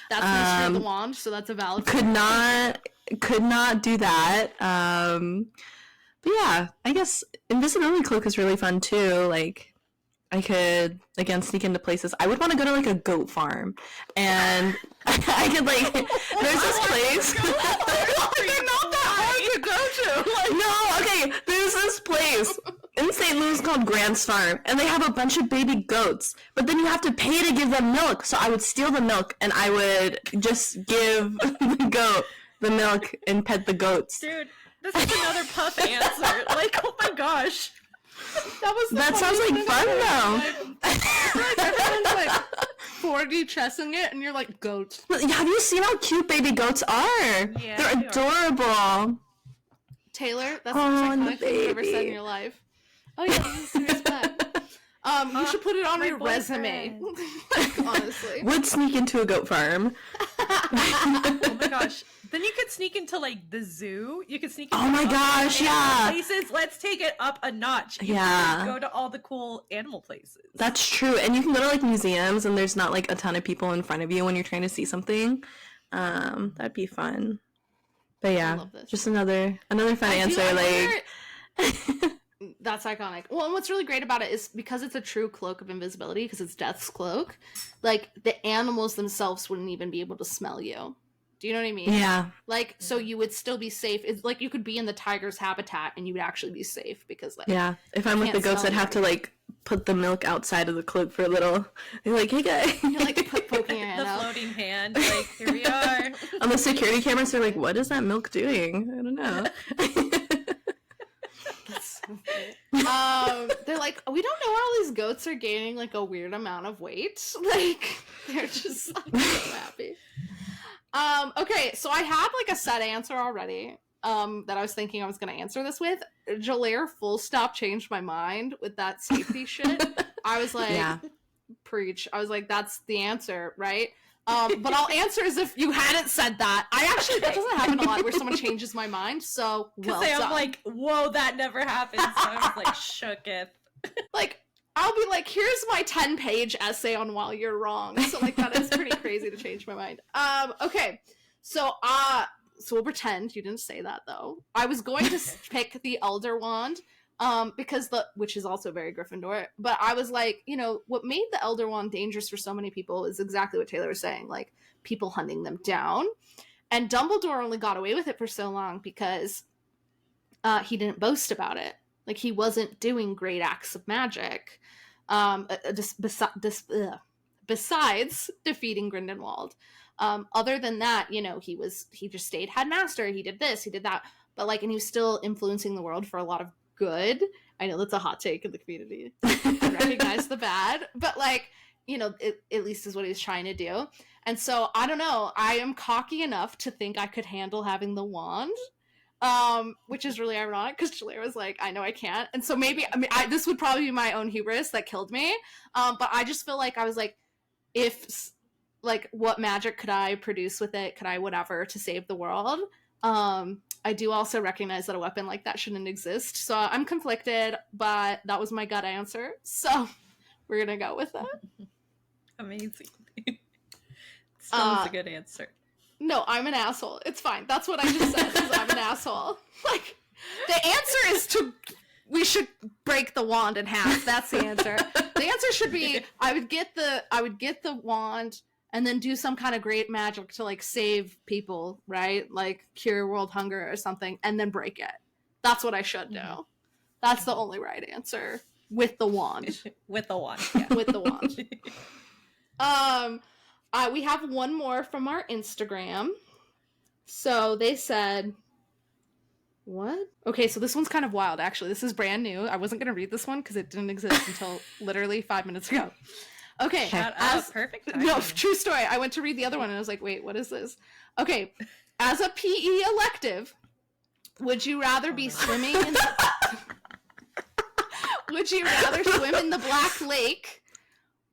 That's the mystery of the wand, so that's a valid could not do that. But yeah, I guess invisibility cloak is really fun too. Like I could again sneak into places. I would want to go to like a goat farm, and I could like. There's this place. They're not that hard to go to. Like, no, okay. There's this place in St. Louis called Grant's Farm, and they have a bunch of baby goats. But then you have to pay to give them milk. So I would steal the milk, and I would just give the goat the milk and pet the goats. Dude, this is another puff answer. Like, oh my gosh. That sounds like fun though. Everyone's like 4D chessing it, and you're like, goats. Have you seen how cute baby goats are? Yeah, they're adorable. Taylor, that's the most iconic thing you've ever said in your life. Oh yeah, this is a serious bet. You should put it on your resume. Like, honestly. Would sneak into a goat farm. Oh my gosh. Then you could sneak into like the zoo. You could sneak into oh my gosh, yeah. places. Let's take it up a notch. You yeah. Go to all the cool animal places. That's true. And you can go to like museums and there's not like a ton of people in front of you when you're trying to see something. That'd be fun. But yeah, just another fun answer. Like that's iconic. Well, and what's really great about it is because it's a true cloak of invisibility, because it's Death's cloak, like the animals themselves wouldn't even be able to smell you. Do you know what I mean? Yeah. Like, so you would still be safe. It's like you could be in the tiger's habitat and you would actually be safe because, like, yeah. If I'm with the goats, I'd have to like put the milk outside of the cloak for a little. They're like, hey guys. You're like poking your hand the out. floating hand. Like, here we are. On the security cameras, they're like, what is that milk doing? I don't know. That's so they're like, we don't know how these goats are gaining like a weird amount of weight. Like, they're just like so happy. Okay, so I have like a set answer already that I was thinking I was going to answer this with. Jelaire full stop changed my mind with that safety shit. I was like, preach. I was like, that's the answer, right? But I'll answer as if you hadn't said that. That doesn't happen a lot where someone changes my mind. So well done. I'm like, whoa, that never happened. So I was like, shooketh. Like, I'll be like, here's my 10-page essay on why you're wrong. So like that is pretty crazy to change my mind. Okay. So we'll pretend you didn't say that though. I was going to pick the Elder Wand. Because which is also very Gryffindor, but I was like, you know, what made the Elder Wand dangerous for so many people is exactly what Taylor was saying, like people hunting them down. And Dumbledore only got away with it for so long because he didn't boast about it. Like he wasn't doing great acts of magic, besides defeating Grindelwald. Other than that, you know, he just stayed headmaster. He did this, he did that, but like, and he was still influencing the world for a lot of good. I know that's a hot take in the community. I recognize the bad, but like, you know, it at least is what he was trying to do. And so I don't know, I am cocky enough to think I could handle having the wand, which is really ironic because Jelaire was like, I know I can't. And so maybe, this would probably be my own hubris that killed me. But I just feel like I was like, if like, what magic could I produce with it? Could I whatever to save the world? I do also recognize that a weapon like that shouldn't exist. So I'm conflicted, but that was my gut answer. So we're going to go with that. Amazing. Still was a good answer. No, I'm an asshole. It's fine. That's what I just said, is I'm an asshole. Like, the answer is we should break the wand in half. That's the answer. The answer should be, I would get the wand and then do some kind of great magic to, like, save people, right? Like, cure world hunger or something, and then break it. That's what I should do. Mm-hmm. That's the only right answer. With the wand. With the wand, yeah. With the wand. We have one more from our Instagram. So they said... What? Okay, so this one's kind of wild, actually. This is brand new. I wasn't going to read this one because it didn't exist until literally 5 minutes ago. Okay. Perfect timing. No, true story. I went to read the other one and I was like, wait, what is this? Okay. As a PE elective, would you rather be swimming in would you rather swim in the Black Lake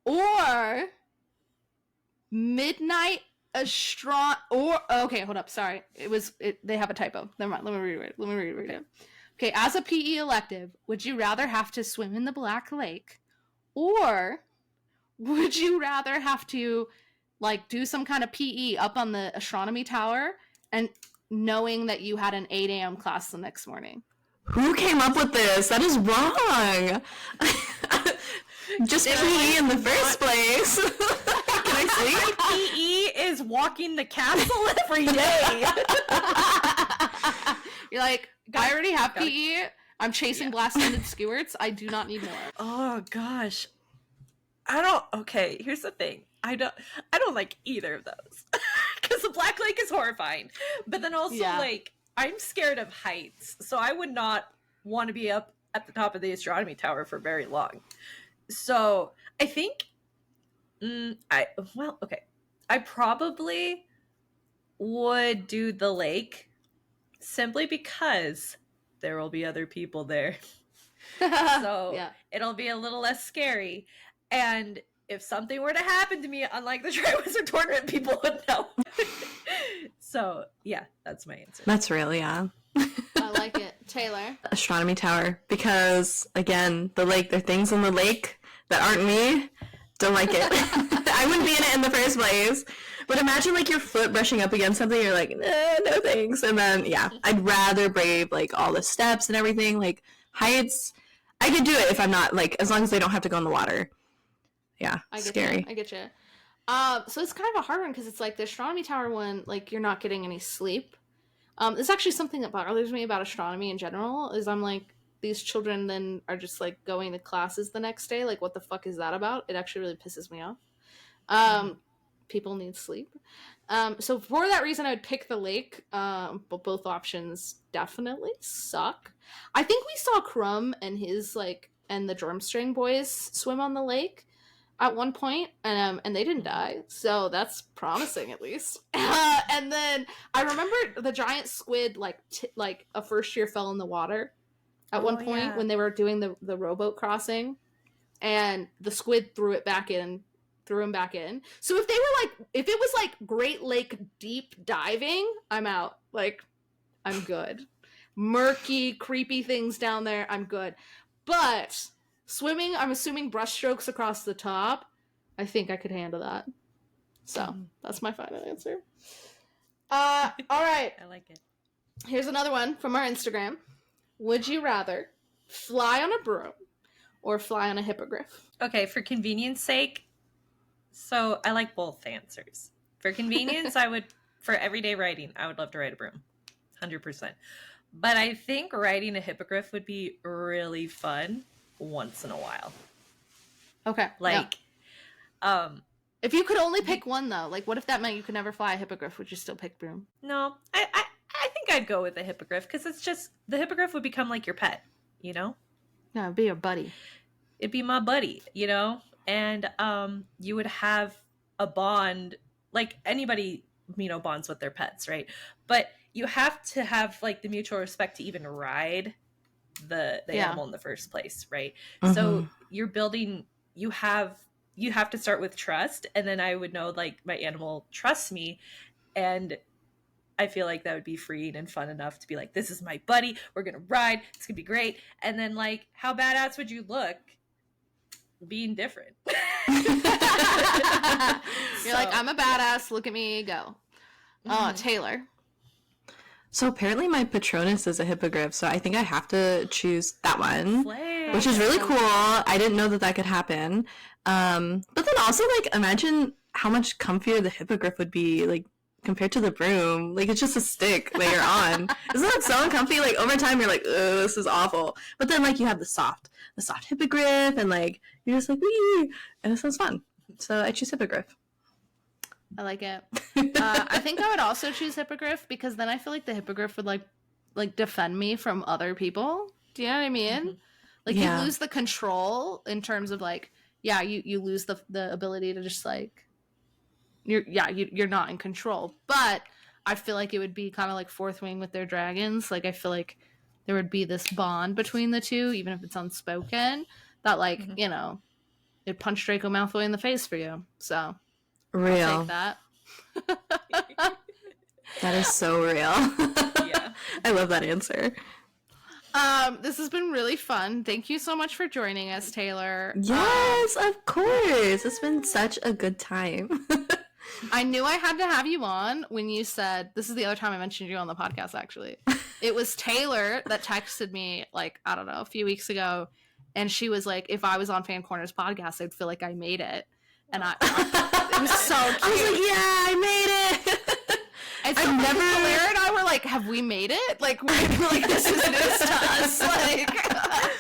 or midnight okay, hold up, sorry. They have a typo. Never mind. Let me reread it. Okay, as a PE elective, would you rather have to swim in the Black Lake or would you rather have to, like, do some kind of PE up on the astronomy tower and knowing that you had an 8 a.m. class the next morning? Who came up with this? That is wrong. Just PE in the first place. Can I sleep? PE is walking the castle every day. You're like, I already have PE. I'm chasing glass-handed skewerts. I do not need more. Oh, gosh. Okay, here's the thing. I don't like either of those. Because the Black Lake is horrifying. But then also, like, I'm scared of heights. So I would not want to be up at the top of the astronomy tower for very long. So I think, I probably would do the lake simply because there will be other people there. So it'll be a little less scary. And if something were to happen to me, unlike the Triwizard Tournament, people would know. So, yeah, that's my answer. That's really, I like it. Taylor? Astronomy tower. Because, again, the lake, there are things in the lake that aren't me. Don't like it. I wouldn't be in it in the first place. But imagine, like, your foot brushing up against something, you're like, no thanks. And then, I'd rather brave, like, all the steps and everything. Like, heights, I could do it if I'm not, like, as long as they don't have to go in the water. Yeah, scary. I get you. So it's kind of a hard one because it's like the astronomy tower one, like, you're not getting any sleep. It's actually something that bothers me about astronomy in general, is I'm like, these children then are just, like, going to classes the next day. Like, what the fuck is that about? It actually really pisses me off. People need sleep. So for that reason, I would pick the lake, but both options definitely suck. I think we saw Crumb and his, like, and the Durmstrang boys swim on the lake at one point, and they didn't die, so that's promising at least. And then I remember the giant squid, like a first year fell in the water at one point when they were doing the rowboat crossing. and the squid threw him back in. So if it was like Great Lake deep diving, I'm out. Like, I'm good. Murky, creepy things down there, I'm good. But swimming, I'm assuming brushstrokes across the top, I think I could handle that. So that's my final answer. All right. I like it. Here's another one from our Instagram. Would you rather fly on a broom or fly on a hippogriff? Okay, for convenience sake, so I like both answers. For convenience, for everyday riding, I would love to ride a broom. 100%. But I think riding a hippogriff would be really fun once in a while. Okay. If you could only pick one, though, like, what if that meant you could never fly a hippogriff? Would you still pick broom? No, I think I'd go with the hippogriff, because it's just, the hippogriff would become like your pet, you know? Yeah, it'd be your buddy. It'd be my buddy, you know? And you would have a bond, like anybody, you know, bonds with their pets, right? But you have to have, like, the mutual respect to even ride the animal in the first place, right? Mm-hmm. So you're building, you have to start with trust, and then I would know, like, my animal trusts me, and I feel like that would be freeing and fun enough to be like, this is my buddy, we're gonna ride, it's gonna be great. And then, like, how badass would you look being different? You're like, I'm a badass, look at me go. Oh, Taylor. So apparently my Patronus is a hippogriff, so I think I have to choose that one, which is really cool. I didn't know that could happen. But then also, like, imagine how much comfier the hippogriff would be, like, compared to the broom. Like, it's just a stick that you're on. Isn't that so uncomfy? Like, over time, you're like, oh, this is awful. But then, like, you have the soft hippogriff, and, like, you're just like, wee, and it sounds fun. So I choose hippogriff. I like it. I think I would also choose hippogriff, because then I feel like the hippogriff would like defend me from other people. Do you know what I mean? Mm-hmm. Like, you lose the control in terms of, like, you lose the ability to just, like, you're not in control. But I feel like it would be kind of like Fourth Wing with their dragons. Like, I feel like there would be this bond between the two, even if it's unspoken, that, like, you know, it'd punch Draco Malfoy in the face for you. So real. I'll take that. That is so real. Yeah. I love that answer. This has been really fun. Thank you so much for joining us, Taylor. Yes, of course. It's been such a good time. I knew I had to have you on when you said, this is the other time I mentioned you on the podcast, actually. It was Taylor that texted me, like, I don't know, a few weeks ago, and she was like, if I was on FanCorner's podcast, I'd feel like I made it. And it was so cute. I was like, yeah, I made it. And so Jelaire and I were like, have we made it? Like, we're like, this is news to us. Like,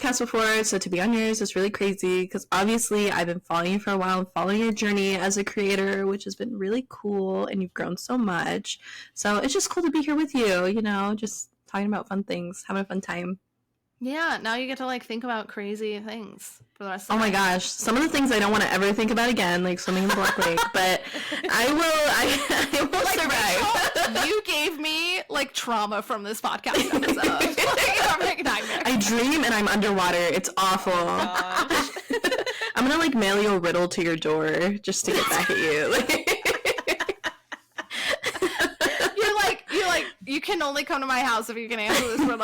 podcast before, so to be on yours is really crazy, because obviously I've been following you for a while, following your journey as a creator, which has been really cool, and you've grown so much. So it's just cool to be here with you, you know, just talking about fun things, having a fun time. Yeah, now you get to, like, think about crazy things for the rest of the night. Oh my gosh, some of the things I don't want to ever think about again, like swimming in the Black Lake, but I will like, survive. Rachael, you gave me, like, trauma from this podcast episode. Like, nightmare. I dream and I'm underwater. It's awful. Oh, I'm gonna, like, mail you a riddle to your door just to get back at you. You can only come to my house if you can answer this riddle.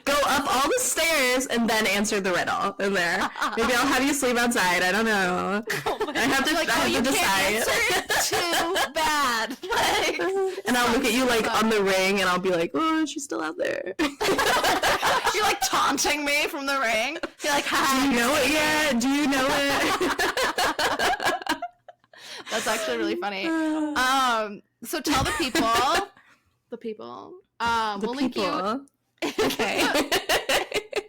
Go up all the stairs and then answer the riddle in there. Maybe I'll have you sleep outside. I don't know. Oh I have to, like, I have to decide. Answer it too bad. Like, and I'll look at you, like, on the ring, and I'll be like, oh, she's still out there. You're, like, taunting me from the ring. You're like, hi. Do you know it yet? Do you know it? That's actually really funny. So tell the people. We'll link you. Okay.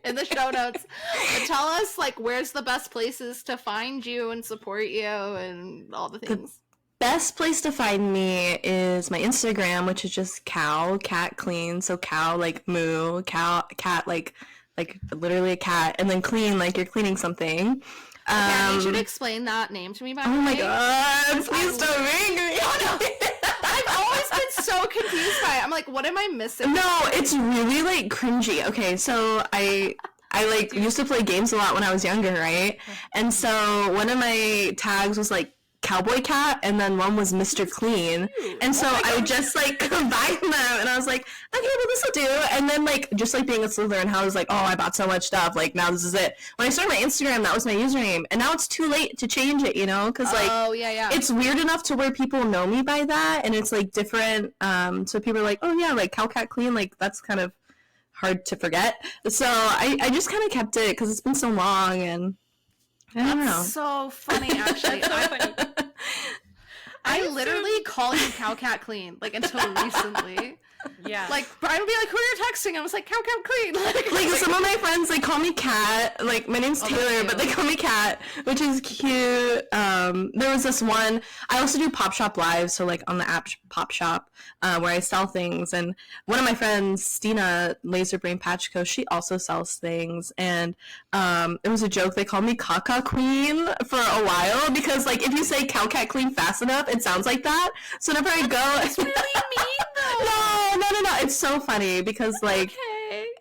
In the show notes. But tell us, like, where's the best places to find you and support you and all the things. The best place to find me is my Instagram, which is just CowCatClean. So cow, like moo, cat, like literally a cat, and then clean, like you're cleaning something. I need you to explain that name to me, by the way. Oh my god, please don't make me. I've always been so confused by it. I'm like, what am I missing? No, it's really, like, cringy. Okay, so I like used to play games a lot when I was younger, right? And so one of my tags was like Cowboy Cat, and then one was Mr. Clean. And so I just like combined them, and I was like, okay, well, this will do. And then like just like being a Slytherin, how I was like, oh, I bought so much stuff, like now this is it. When I started my Instagram, that was my username, and now it's too late to change it, you know, because like it's weird enough to where people know me by that, and it's like different. So people are like, oh yeah, like CowCatClean, like that's kind of hard to forget. So I just kind of kept it because it's been so long, and I don't know. That's so funny, actually. I literally call you CowCatClean, like, until recently. Yeah. Like, Brian would be like, who are you texting? I was like, CowCatClean. Like some of my friends, they call me Cat. Like, my name's Taylor, but they call me Cat, which is cute. There was this one, I also do Pop Shop Live, so, like, on the app Pop Shop, where I sell things. And one of my friends, Stina, Laserbrain Patchco, she also sells things. And it was a joke. They called me Caca Queen for a while because, like, if you say CowCatClean fast enough, it sounds like that. So whenever I go... It's really mean, though. No. It's so funny because, like,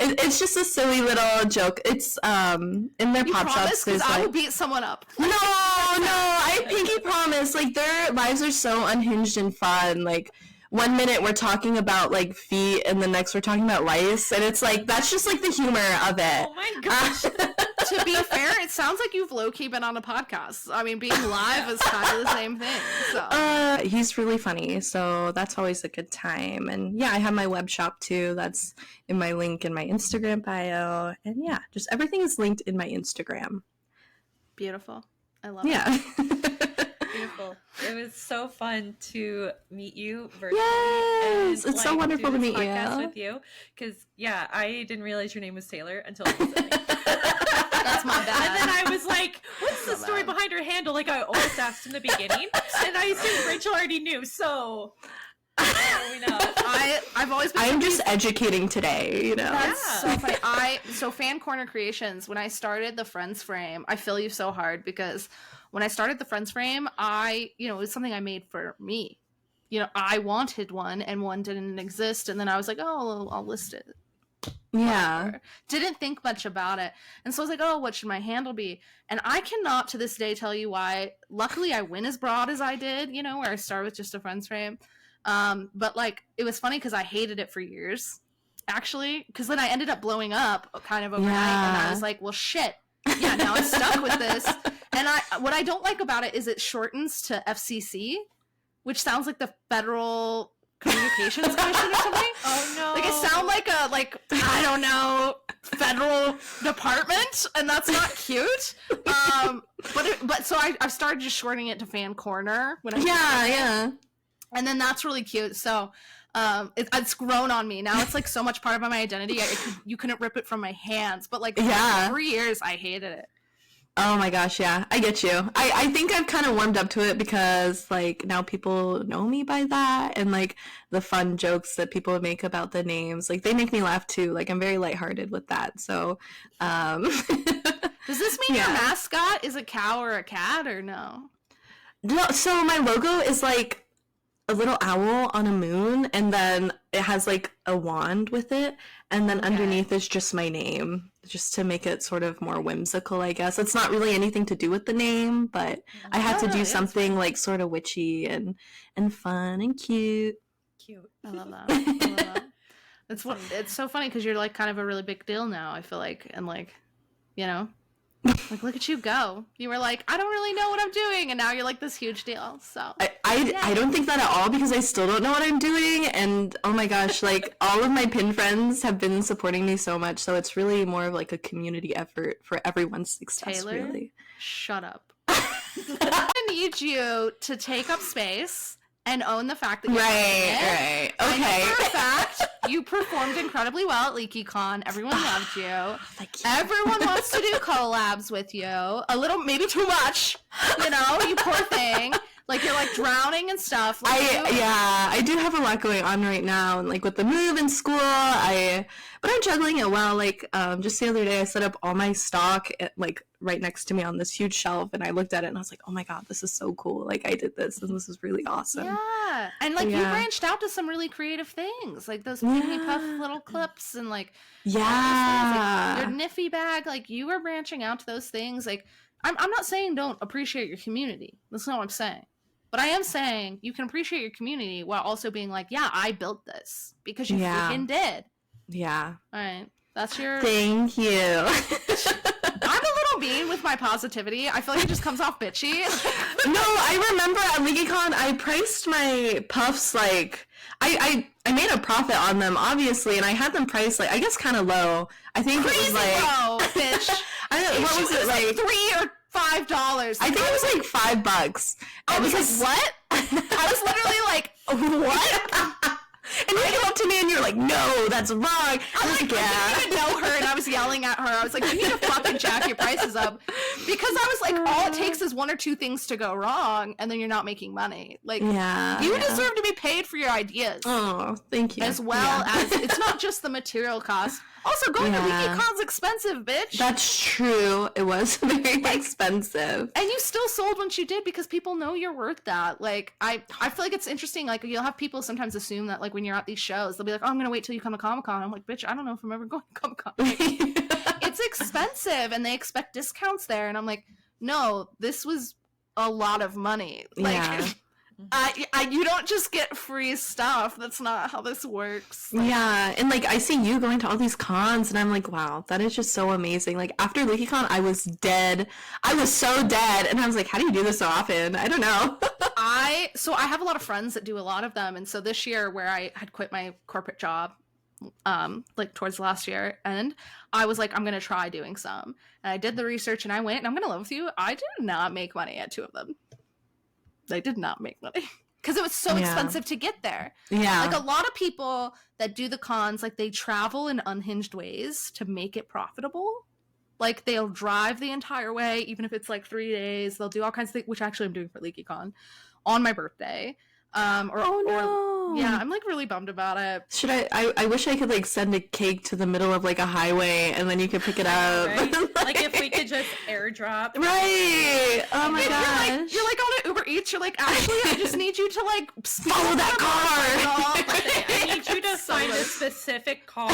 it's just a silly little joke. It's, in their Pop Shops, there's, like... I like... would beat someone up. No, I pinky promise. Like, their lives are so unhinged and fun. Like, one minute we're talking about, like, feet, and the next we're talking about lice, and it's, like, that's just, like, the humor of it. Oh my gosh. To be fair, it sounds like you've low-key been on a podcast. I mean, being live is kind of the same thing, so. He's really funny, so that's always a good time. And, yeah, I have my web shop, too. That's in my link in my Instagram bio. And, yeah, just everything is linked in my Instagram. Beautiful. I love it. Yeah. Beautiful. It was so fun to meet you virtually. Yes, and, it's so wonderful to meet podcast you. with you. Because, yeah, I didn't realize your name was Taylor until recently. That's my bad. And then I was like, what's the story behind her handle? Like, I almost asked in the beginning. And I assumed Rachel already knew, so... we know. I've always been... I'm just educating today, you know? That's so funny. So FanCornerCreations, when I started the Friends Frame, I feel you so hard because when I started the Friends Frame, it was something I made for me. You know, I wanted one and one didn't exist. And then I was like, oh, I'll list it. Yeah. Whatever. Didn't think much about it. And so I was like, oh, what should my handle be? And I cannot to this day tell you why. Luckily, I went as broad as I did, you know, where I started with just a Friends Frame. But like, it was funny because I hated it for years, actually, because then I ended up blowing up kind of overnight, and I was like, well, shit. Yeah, now I'm stuck with this. And what I don't like about it is it shortens to FCC, which sounds like the Federal Communications Commission or something. Oh no! Like I sound like I don't know, federal department, and that's not cute. But so I started just shortening it to FanCorner when I Yeah. And then that's really cute. So it's grown on me now. It's like so much part of my identity. You couldn't rip it from my hands. But like for 3 years, I hated it. Oh my gosh, yeah, I get you. I think I've kind of warmed up to it because, like, now people know me by that, and, like, the fun jokes that people make about the names, like, they make me laugh, too. Like, I'm very lighthearted with that, so, Does this mean your mascot is a cow or a cat, or no? No, so my logo is, like, a little owl on a moon, and then it has, like, a wand with it, and then underneath is just my name, just to make it sort of more whimsical, I guess. It's not really anything to do with the name, but I had to do something, like, sort of witchy and fun and cute. Cute. I love that. It's so funny, because you're, like, kind of a really big deal now, I feel like, and, like, you know? Like, look at you go. You were like, I don't really know what I'm doing, and now you're like this huge deal. So I don't think that at all, because I still don't know what I'm doing, and oh my gosh, like, all of my pin friends have been supporting me so much, so it's really more of like a community effort for everyone's success. Taylor, really. Shut up. I need you to take up space and own the fact that you're right. Okay. I know for a fact you performed incredibly well at LeakyCon. Everyone loved you. Thank you. Everyone wants to do collabs with you. A little, maybe too much. You know, you poor thing. Like you're like drowning and stuff. Like, I do have a lot going on right now, and like with the move in school, but I'm juggling it well. Like just the other day, I set up all my stock like right next to me on this huge shelf, and I looked at it and I was like, oh my god, this is so cool. Like I did this, and this is really awesome. Yeah, and like you branched out to some really creative things, like those Pygmy Puff little clips, and like like, your Niffy bag. Like you were branching out to those things. Like I'm not saying don't appreciate your community. That's not what I'm saying. But I am saying you can appreciate your community while also being like, yeah, I built this because you freaking did. Yeah. All right. That's your... Thank you. I'm a little mean with my positivity. I feel like it just comes off bitchy. No, I remember at LeakyCon, I priced my puffs like... I made a profit on them, obviously, and I had them priced, like, I guess kind of low. I think Crazy it was like... low, bitch. I don't know, what was it, like... $3 or $5. I think it was like $5. I was like, what? I was literally like, what? And you came up to me and you're like, no, that's wrong. I didn't even know her, and I was yelling at her. I was like, you need to fucking jack your prices up. Because I was like, all it takes is one or two things to go wrong, and then you're not making money. Like, you deserve to be paid for your ideas. Oh, thank you. As well as, it's not just the material cost. Also, going to LeakyCon's expensive, bitch. That's true. It was very expensive. And you still sold once you did because people know you're worth that. Like, I feel like it's interesting. Like, you'll have people sometimes assume that, like, when you're at these shows, they'll be like, oh, I'm going to wait till you come to Comic-Con. I'm like, bitch, I don't know if I'm ever going to Comic-Con. Like, it's expensive, and they expect discounts there. And I'm like, no, this was a lot of money. Like, you don't just get free stuff. That's not how this works. Like, and like I see you going to all these cons, and I'm like, wow, that is just so amazing. Like after LeakyCon, I was dead. I was so dead, and I was like, how do you do this so often? I don't know. So I have a lot of friends that do a lot of them, and so this year, where I had quit my corporate job, like towards last year, and I was like, I'm gonna try doing some, and I did the research, and I went, and I'm gonna live with you, I did not make money at two of them. They did not make money because it was so expensive to get there. Yeah. Like a lot of people that do the cons, like they travel in unhinged ways to make it profitable. Like they'll drive the entire way, even if it's like 3 days. They'll do all kinds of things, which actually I'm doing for LeakyCon on my birthday. I'm like really bummed about it. Should I wish I could like send a cake to the middle of like a highway and then you could pick it up. Right? Like if we could just airdrop. Right. Oh my gosh. You're like on an Uber Eats, you're like, actually I just need you to like follow that car. I need you to find a specific car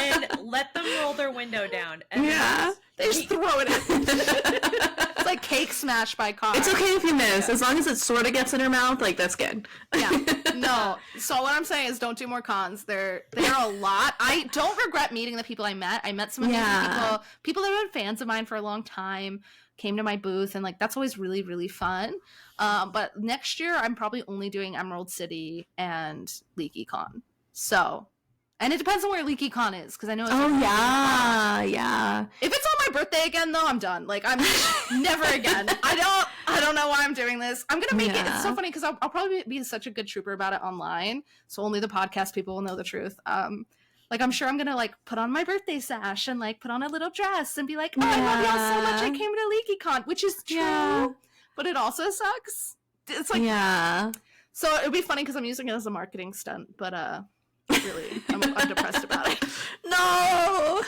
and let them roll their window down. And they just throw it in. It's like cake smashed by car. It's okay if you miss, as long as it sort of gets in her mouth. Like that's good. No. So what I'm saying is, don't do more cons. They're a lot. I don't regret meeting the people I met. I met some amazing people that have been fans of mine for a long time. Came to my booth, and like that's always really, really fun. But next year, I'm probably only doing Emerald City and LeakyCon. So. And it depends on where LeakyCon is, because I know it's If it's on my birthday again, though, I'm done. Like, I'm never again. I don't know why I'm doing this. I'm gonna make it. It's so funny, because I'll probably be such a good trooper about it online, so only the podcast people will know the truth. Like, I'm sure I'm gonna, like, put on my birthday sash and, like, put on a little dress and be like, oh, I love y'all so much, I came to LeakyCon, which is true, but it also sucks. It's like, so it'd be funny, because I'm using it as a marketing stunt, but, really, I'm depressed about it. No!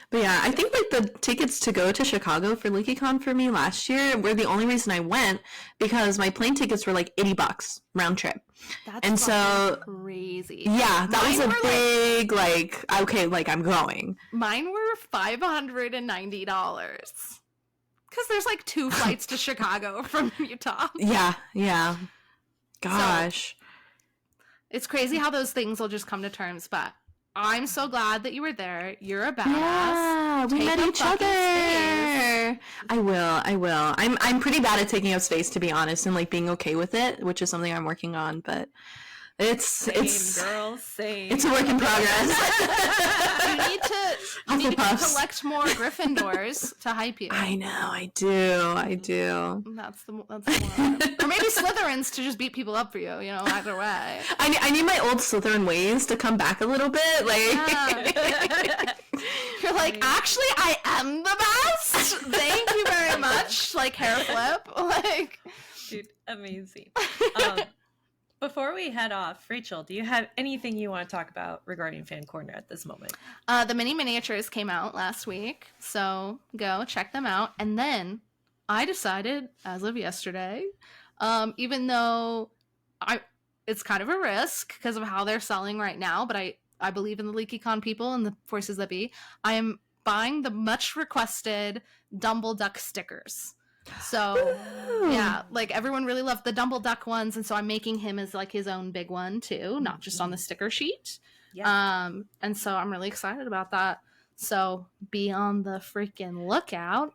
But yeah, I think like the tickets to go to Chicago for LeakyCon for me last year were the only reason I went, because my plane tickets were like $80 round trip. That's so crazy. Yeah, that was a big like okay, like I'm going. Mine were $590. Because there's like 2 flights to Chicago from Utah. Yeah. Gosh. So, it's crazy how those things will just come to terms, but I'm so glad that you were there. You're a badass. Yeah, we met each other. Space. I will. I'm pretty bad at taking up space, to be honest, and like being okay with it, which is something I'm working on, but it's a work in progress. You need to collect more Gryffindors to hype you. I know, I do. That's the one. Or maybe Slytherins to just beat people up for you, either way. I need my old Slytherin ways to come back a little bit. Like you're like, actually, I am the best. Thank you very much. Like hair flip. Like Dude, amazing. Before we head off, Rachel, do you have anything you want to talk about regarding FanCorner at this moment? The mini miniatures came out last week, so go check them out. And then I decided, as of yesterday, even though it's kind of a risk because of how they're selling right now, but I believe in the LeakyCon people and the forces that be. I am buying the much requested Dumble Duck stickers. So yeah, like everyone really loved the Dumble Duck ones, and so I'm making him as like his own big one too, not just on the sticker sheet. Yeah. And so I'm really excited about that. So be on the freaking lookout.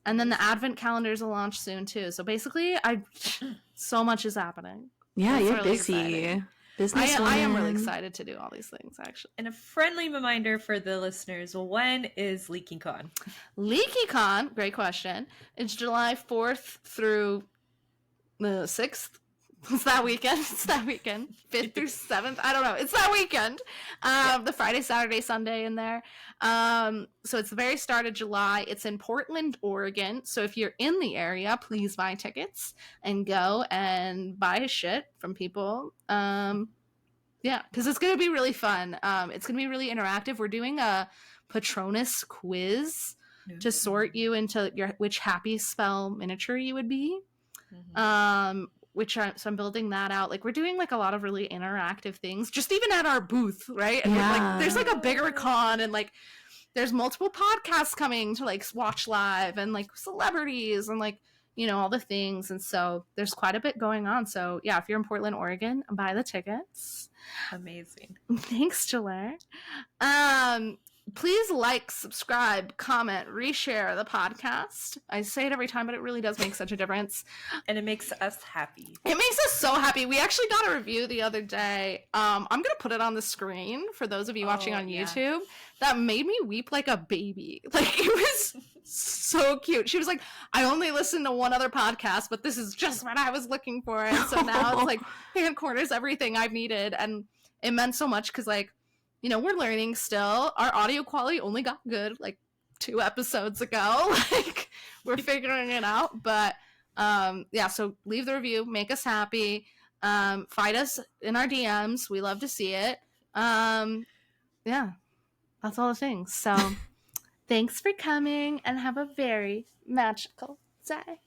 And then the advent calendars will launch soon too. So basically, so much is happening. Yeah, It's you're really busy. exciting. Business I am really excited to do all these things, actually. And a friendly reminder for the listeners, when is LeakyCon? LeakyCon, great question. It's July 4th through the 6th. It's that weekend. 5th through 7th. I don't know. It's that weekend. The Friday, Saturday, Sunday in there. So it's the very start of July. It's in Portland, Oregon. So if you're in the area, please buy tickets and go and buy shit from people. Yeah, because it's going to be really fun. It's going to be really interactive. We're doing a Patronus quiz to sort you into which happy spell miniature you would be. Mm-hmm. So I'm building that out. Like we're doing like a lot of really interactive things, just even at our booth, right? And like there's like a bigger con, and like there's multiple podcasts coming to like watch live, and like celebrities, and like all the things. And so there's quite a bit going on. So yeah, if you're in Portland, Oregon, buy the tickets. Amazing. Thanks, Jelaire. Please like, subscribe, comment, reshare the podcast. I say it every time, but it really does make such a difference. And it makes us happy. It makes us so happy. We actually got a review the other day. I'm going to put it on the screen for those of you watching on YouTube. That made me weep like a baby. Like, it was so cute. She was like, I only listened to one other podcast, but this is just what I was looking for. And so now it's like, FanCorner's everything I've needed. And it meant so much because, like, we're learning still. Our audio quality only got good like 2 episodes ago. Like, we're figuring it out. But yeah, so leave the review, make us happy. Find us in our DMs. We love to see it. Yeah, that's all the things. So thanks for coming and have a very magical day.